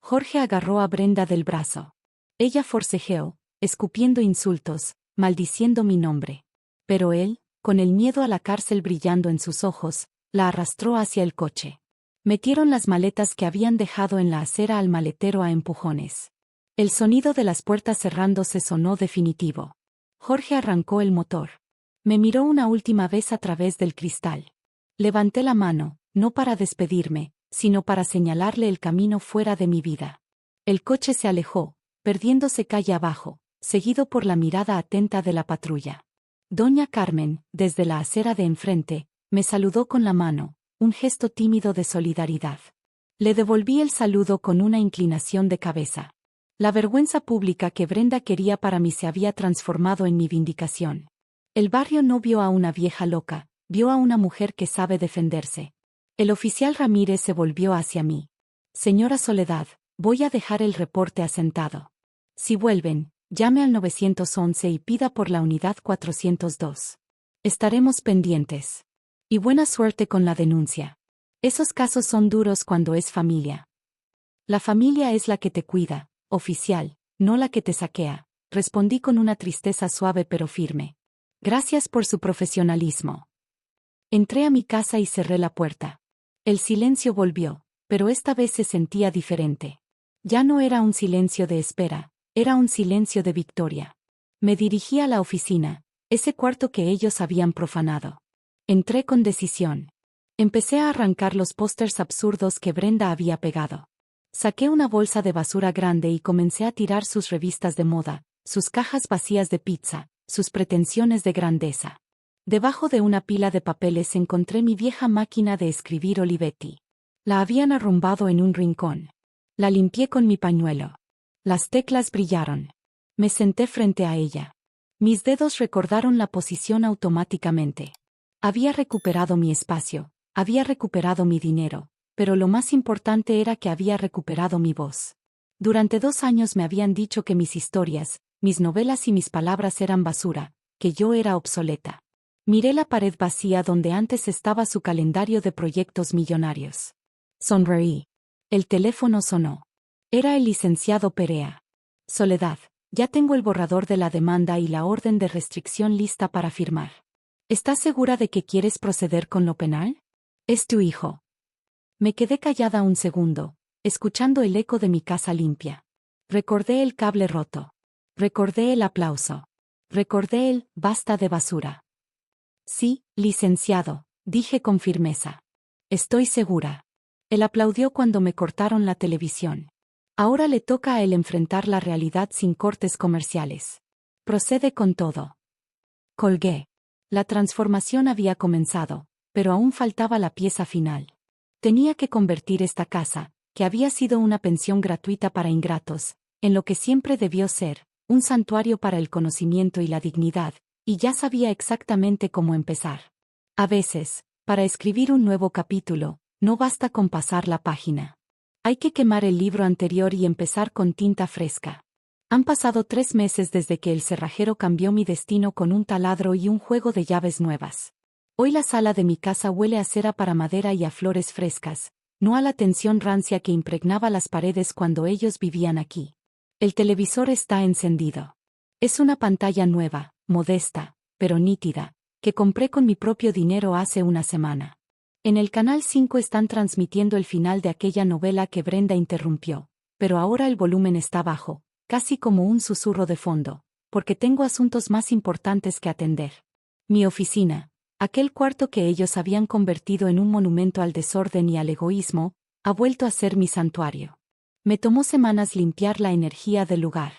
Jorge agarró a Brenda del brazo. Ella forcejeó, escupiendo insultos, maldiciendo mi nombre. Pero él, con el miedo a la cárcel brillando en sus ojos, la arrastró hacia el coche. Metieron las maletas que habían dejado en la acera al maletero a empujones. El sonido de las puertas cerrándose sonó definitivo. Jorge arrancó el motor. Me miró una última vez a través del cristal. Levanté la mano, no para despedirme, sino para señalarle el camino fuera de mi vida. El coche se alejó, perdiéndose calle abajo, seguido por la mirada atenta de la patrulla. Doña Carmen, desde la acera de enfrente, me saludó con la mano, un gesto tímido de solidaridad. Le devolví el saludo con una inclinación de cabeza. La vergüenza pública que Brenda quería para mí se había transformado en mi vindicación. El barrio no vio a una vieja loca, vio a una mujer que sabe defenderse. El oficial Ramírez se volvió hacia mí. Señora Soledad, voy a dejar el reporte asentado. Si vuelven, llame al 911 y pida por la unidad 402. Estaremos pendientes. Y buena suerte con la denuncia. Esos casos son duros cuando es familia. La familia es la que te cuida, oficial, no la que te saquea, respondí con una tristeza suave pero firme. Gracias por su profesionalismo. Entré a mi casa y cerré la puerta. El silencio volvió, pero esta vez se sentía diferente. Ya no era un silencio de espera, era un silencio de victoria. Me dirigí a la oficina, ese cuarto que ellos habían profanado. Entré con decisión. Empecé a arrancar los pósters absurdos que Brenda había pegado. Saqué una bolsa de basura grande y comencé a tirar sus revistas de moda, sus cajas vacías de pizza, sus pretensiones de grandeza. Debajo de una pila de papeles encontré mi vieja máquina de escribir Olivetti. La habían arrumbado en un rincón. La limpié con mi pañuelo. Las teclas brillaron. Me senté frente a ella. Mis dedos recordaron la posición automáticamente. Había recuperado mi espacio, había recuperado mi dinero, pero lo más importante era que había recuperado mi voz. Durante 2 años me habían dicho que mis historias, mis novelas y mis palabras eran basura, que yo era obsoleta. Miré la pared vacía donde antes estaba su calendario de proyectos millonarios. Sonreí. El teléfono sonó. Era el licenciado Perea. Soledad, ya tengo el borrador de la demanda y la orden de restricción lista para firmar. ¿Estás segura de que quieres proceder con lo penal? Es tu hijo. Me quedé callada un segundo, escuchando el eco de mi casa limpia. Recordé el cable roto. Recordé el aplauso. Recordé el basta de basura. Sí, licenciado, dije con firmeza. Estoy segura. Él aplaudió cuando me cortaron la televisión. Ahora le toca a él enfrentar la realidad sin cortes comerciales. Procede con todo. Colgué. La transformación había comenzado, pero aún faltaba la pieza final. Tenía que convertir esta casa, que había sido una pensión gratuita para ingratos, en lo que siempre debió ser, un santuario para el conocimiento y la dignidad, y ya sabía exactamente cómo empezar. A veces, para escribir un nuevo capítulo, no basta con pasar la página. Hay que quemar el libro anterior y empezar con tinta fresca. Han pasado 3 meses desde que el cerrajero cambió mi destino con un taladro y un juego de llaves nuevas. Hoy la sala de mi casa huele a cera para madera y a flores frescas, no a la tensión rancia que impregnaba las paredes cuando ellos vivían aquí. El televisor está encendido. Es una pantalla nueva, modesta, pero nítida, que compré con mi propio dinero hace una semana. En el Canal 5 están transmitiendo el final de aquella novela que Brenda interrumpió, pero ahora el volumen está bajo, casi como un susurro de fondo, porque tengo asuntos más importantes que atender. Mi oficina, aquel cuarto que ellos habían convertido en un monumento al desorden y al egoísmo, ha vuelto a ser mi santuario. Me tomó semanas limpiar la energía del lugar.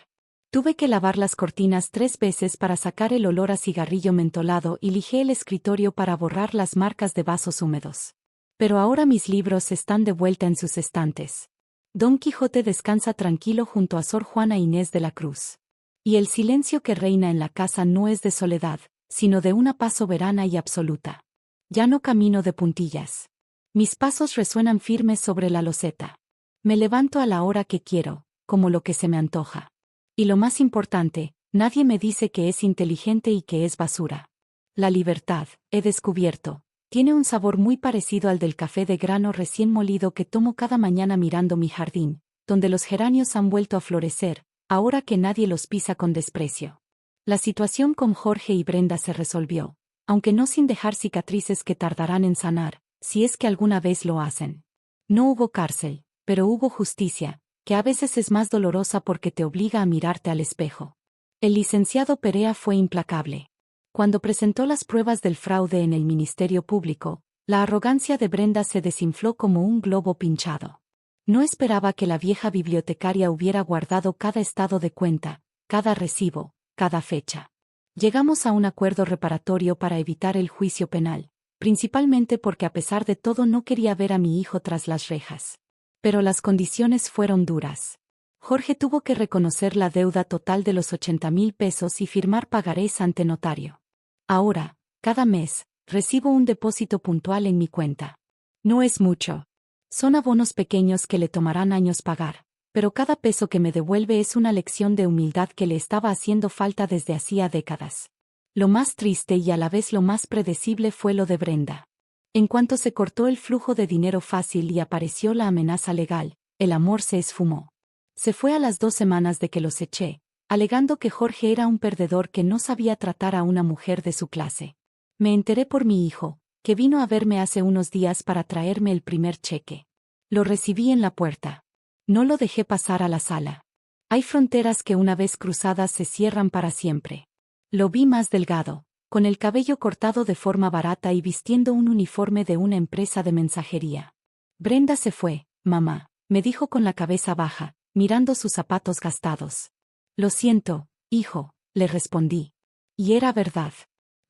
Tuve que lavar las cortinas 3 veces para sacar el olor a cigarrillo mentolado y lijé el escritorio para borrar las marcas de vasos húmedos. Pero ahora mis libros están de vuelta en sus estantes. Don Quijote descansa tranquilo junto a Sor Juana Inés de la Cruz. Y el silencio que reina en la casa no es de soledad, sino de una paz soberana y absoluta. Ya no camino de puntillas. Mis pasos resuenan firmes sobre la loseta. Me levanto a la hora que quiero, como lo que se me antoja. Y lo más importante, nadie me dice que es inteligente y que es basura. La libertad, he descubierto, tiene un sabor muy parecido al del café de grano recién molido que tomo cada mañana mirando mi jardín, donde los geranios han vuelto a florecer, ahora que nadie los pisa con desprecio. La situación con Jorge y Brenda se resolvió, aunque no sin dejar cicatrices que tardarán en sanar, si es que alguna vez lo hacen. No hubo cárcel, pero hubo justicia, que a veces es más dolorosa porque te obliga a mirarte al espejo. El licenciado Perea fue implacable. Cuando presentó las pruebas del fraude en el Ministerio Público, la arrogancia de Brenda se desinfló como un globo pinchado. No esperaba que la vieja bibliotecaria hubiera guardado cada estado de cuenta, cada recibo, cada fecha. Llegamos a un acuerdo reparatorio para evitar el juicio penal, principalmente porque a pesar de todo no quería ver a mi hijo tras las rejas. Pero las condiciones fueron duras. Jorge tuvo que reconocer la deuda total de los 80,000 pesos y firmar pagarés ante notario. Ahora, cada mes, recibo un depósito puntual en mi cuenta. No es mucho. Son abonos pequeños que le tomarán años pagar, pero cada peso que me devuelve es una lección de humildad que le estaba haciendo falta desde hacía décadas. Lo más triste y a la vez lo más predecible fue lo de Brenda. En cuanto se cortó el flujo de dinero fácil y apareció la amenaza legal, el amor se esfumó. Se fue a las 2 semanas de que los eché, alegando que Jorge era un perdedor que no sabía tratar a una mujer de su clase. Me enteré por mi hijo, que vino a verme hace unos días para traerme el primer cheque. Lo recibí en la puerta. No lo dejé pasar a la sala. Hay fronteras que una vez cruzadas se cierran para siempre. Lo vi más delgado, con el cabello cortado de forma barata y vistiendo un uniforme de una empresa de mensajería. Brenda se fue, mamá, me dijo con la cabeza baja, mirando sus zapatos gastados. Lo siento, hijo, le respondí. Y era verdad.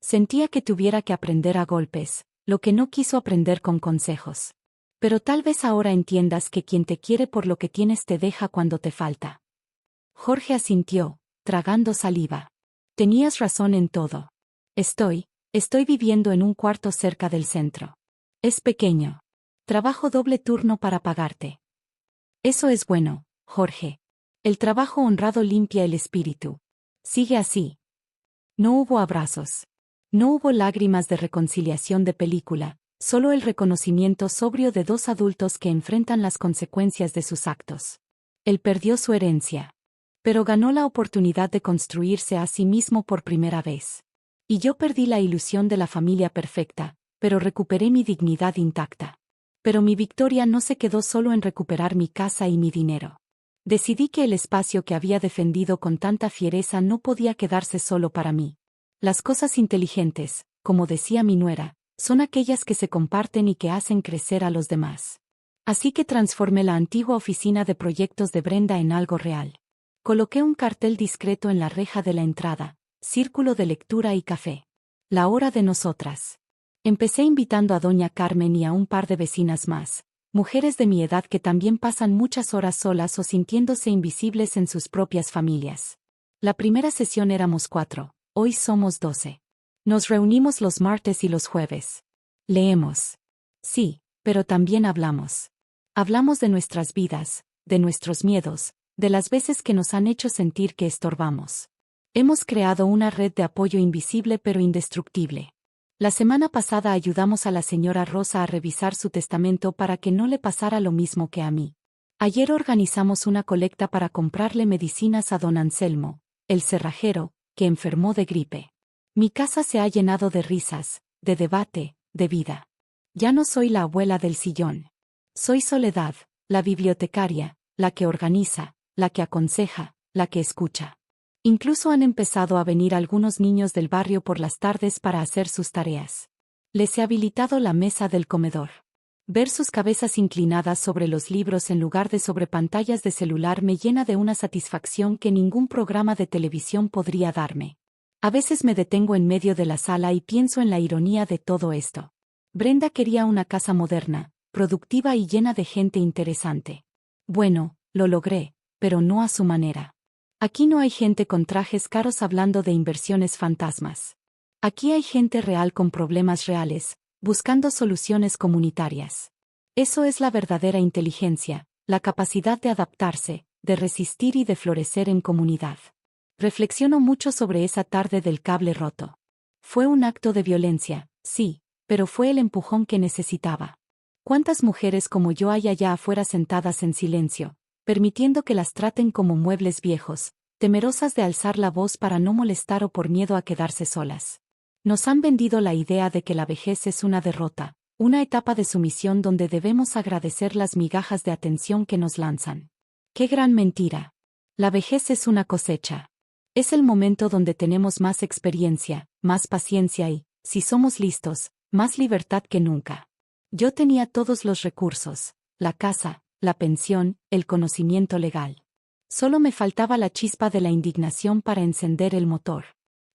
Sentía que tuviera que aprender a golpes, lo que no quiso aprender con consejos. Pero tal vez ahora entiendas que quien te quiere por lo que tienes te deja cuando te falta. Jorge asintió, tragando saliva. Tenías razón en todo. Estoy viviendo en un cuarto cerca del centro. Es pequeño. Trabajo doble turno para pagarte. Eso es bueno, Jorge. El trabajo honrado limpia el espíritu. Sigue así. No hubo abrazos. No hubo lágrimas de reconciliación de película, solo el reconocimiento sobrio de dos adultos que enfrentan las consecuencias de sus actos. Él perdió su herencia. Pero ganó la oportunidad de construirse a sí mismo por primera vez. Y yo perdí la ilusión de la familia perfecta, pero recuperé mi dignidad intacta. Pero mi victoria no se quedó solo en recuperar mi casa y mi dinero. Decidí que el espacio que había defendido con tanta fiereza no podía quedarse solo para mí. Las cosas inteligentes, como decía mi nuera, son aquellas que se comparten y que hacen crecer a los demás. Así que transformé la antigua oficina de proyectos de Brenda en algo real. Coloqué un cartel discreto en la reja de la entrada: círculo de lectura y café. La hora de nosotras. Empecé invitando a doña Carmen y a un par de vecinas más, mujeres de mi edad que también pasan muchas horas solas o sintiéndose invisibles en sus propias familias. La primera sesión éramos 4, hoy somos 12. Nos reunimos los martes y los jueves. Leemos. Sí, pero también hablamos. Hablamos de nuestras vidas, de nuestros miedos, de las veces que nos han hecho sentir que estorbamos. Hemos creado una red de apoyo invisible pero indestructible. La semana pasada ayudamos a la señora Rosa a revisar su testamento para que no le pasara lo mismo que a mí. Ayer organizamos una colecta para comprarle medicinas a don Anselmo, el cerrajero, que enfermó de gripe. Mi casa se ha llenado de risas, de debate, de vida. Ya no soy la abuela del sillón. Soy Soledad, la bibliotecaria, la que organiza, la que aconseja, la que escucha. Incluso han empezado a venir algunos niños del barrio por las tardes para hacer sus tareas. Les he habilitado la mesa del comedor. Ver sus cabezas inclinadas sobre los libros en lugar de sobre pantallas de celular me llena de una satisfacción que ningún programa de televisión podría darme. A veces me detengo en medio de la sala y pienso en la ironía de todo esto. Brenda quería una casa moderna, productiva y llena de gente interesante. Bueno, lo logré, pero no a su manera. Aquí no hay gente con trajes caros hablando de inversiones fantasmas. Aquí hay gente real con problemas reales, buscando soluciones comunitarias. Eso es la verdadera inteligencia, la capacidad de adaptarse, de resistir y de florecer en comunidad. Reflexiono mucho sobre esa tarde del cable roto. Fue un acto de violencia, sí, pero fue el empujón que necesitaba. ¿Cuántas mujeres como yo hay allá afuera sentadas en silencio, permitiendo que las traten como muebles viejos, temerosas de alzar la voz para no molestar o por miedo a quedarse solas? Nos han vendido la idea de que la vejez es una derrota, una etapa de sumisión donde debemos agradecer las migajas de atención que nos lanzan. ¡Qué gran mentira! La vejez es una cosecha. Es el momento donde tenemos más experiencia, más paciencia y, si somos listos, más libertad que nunca. Yo tenía todos los recursos: la casa, la pensión, el conocimiento legal. Solo me faltaba la chispa de la indignación para encender el motor.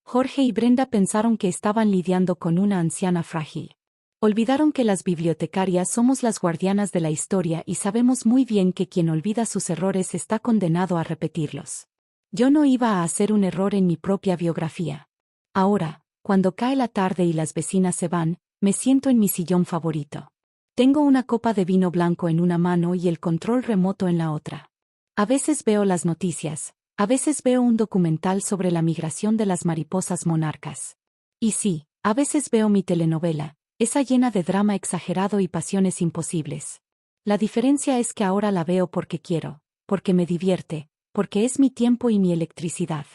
Jorge y Brenda pensaron que estaban lidiando con una anciana frágil. Olvidaron que las bibliotecarias somos las guardianas de la historia y sabemos muy bien que quien olvida sus errores está condenado a repetirlos. Yo no iba a hacer un error en mi propia biografía. Ahora, cuando cae la tarde y las vecinas se van, me siento en mi sillón favorito. Tengo una copa de vino blanco en una mano y el control remoto en la otra. A veces veo las noticias, a veces veo un documental sobre la migración de las mariposas monarcas. Y sí, a veces veo mi telenovela, esa llena de drama exagerado y pasiones imposibles. La diferencia es que ahora la veo porque quiero, porque me divierte, porque es mi tiempo y mi electricidad.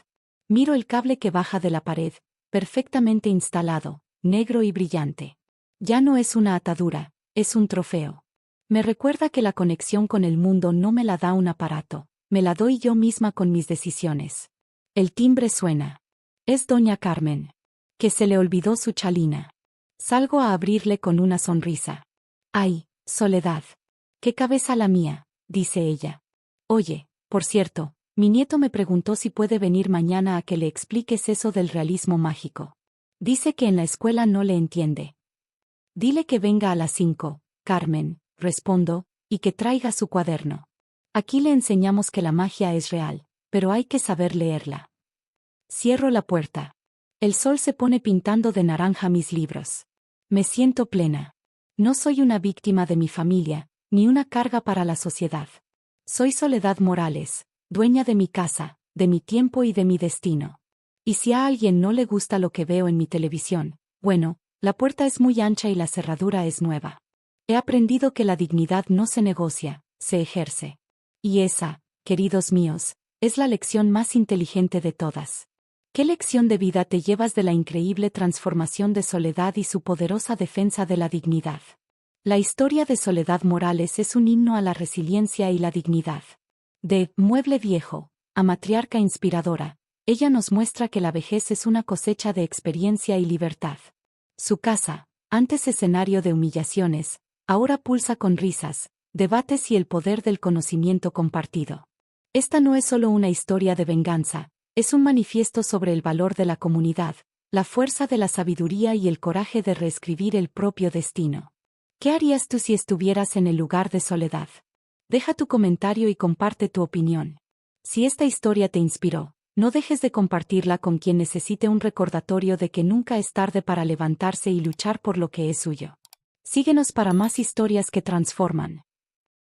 Miro el cable que baja de la pared, perfectamente instalado, negro y brillante. Ya no es una atadura, es un trofeo. Me recuerda que la conexión con el mundo no me la da un aparato, me la doy yo misma con mis decisiones. El timbre suena. Es doña Carmen. Que se le olvidó su chalina. Salgo a abrirle con una sonrisa. ¡Ay, Soledad! ¡Qué cabeza la mía!, dice ella. Oye, por cierto, mi nieto me preguntó si puede venir mañana a que le expliques eso del realismo mágico. Dice que en la escuela no le entiende. Dile que venga a las 5, Carmen, respondo, y que traiga su cuaderno. Aquí le enseñamos que la magia es real, pero hay que saber leerla. Cierro la puerta. El sol se pone pintando de naranja mis libros. Me siento plena. No soy una víctima de mi familia, ni una carga para la sociedad. Soy Soledad Morales, dueña de mi casa, de mi tiempo y de mi destino. Y si a alguien no le gusta lo que veo en mi televisión, bueno, la puerta es muy ancha y la cerradura es nueva. He aprendido que la dignidad no se negocia, se ejerce. Y esa, queridos míos, es la lección más inteligente de todas. ¿Qué lección de vida te llevas de la increíble transformación de Soledad y su poderosa defensa de la dignidad? La historia de Soledad Morales es un himno a la resiliencia y la dignidad. De Mueble Viejo, a matriarca inspiradora, ella nos muestra que la vejez es una cosecha de experiencia y libertad. Su casa, antes escenario de humillaciones, ahora pulsa con risas, debates y el poder del conocimiento compartido. Esta no es solo una historia de venganza, es un manifiesto sobre el valor de la comunidad, la fuerza de la sabiduría y el coraje de reescribir el propio destino. ¿Qué harías tú si estuvieras en el lugar de Soledad? Deja tu comentario y comparte tu opinión. Si esta historia te inspiró, no dejes de compartirla con quien necesite un recordatorio de que nunca es tarde para levantarse y luchar por lo que es suyo. Síguenos para más historias que transforman.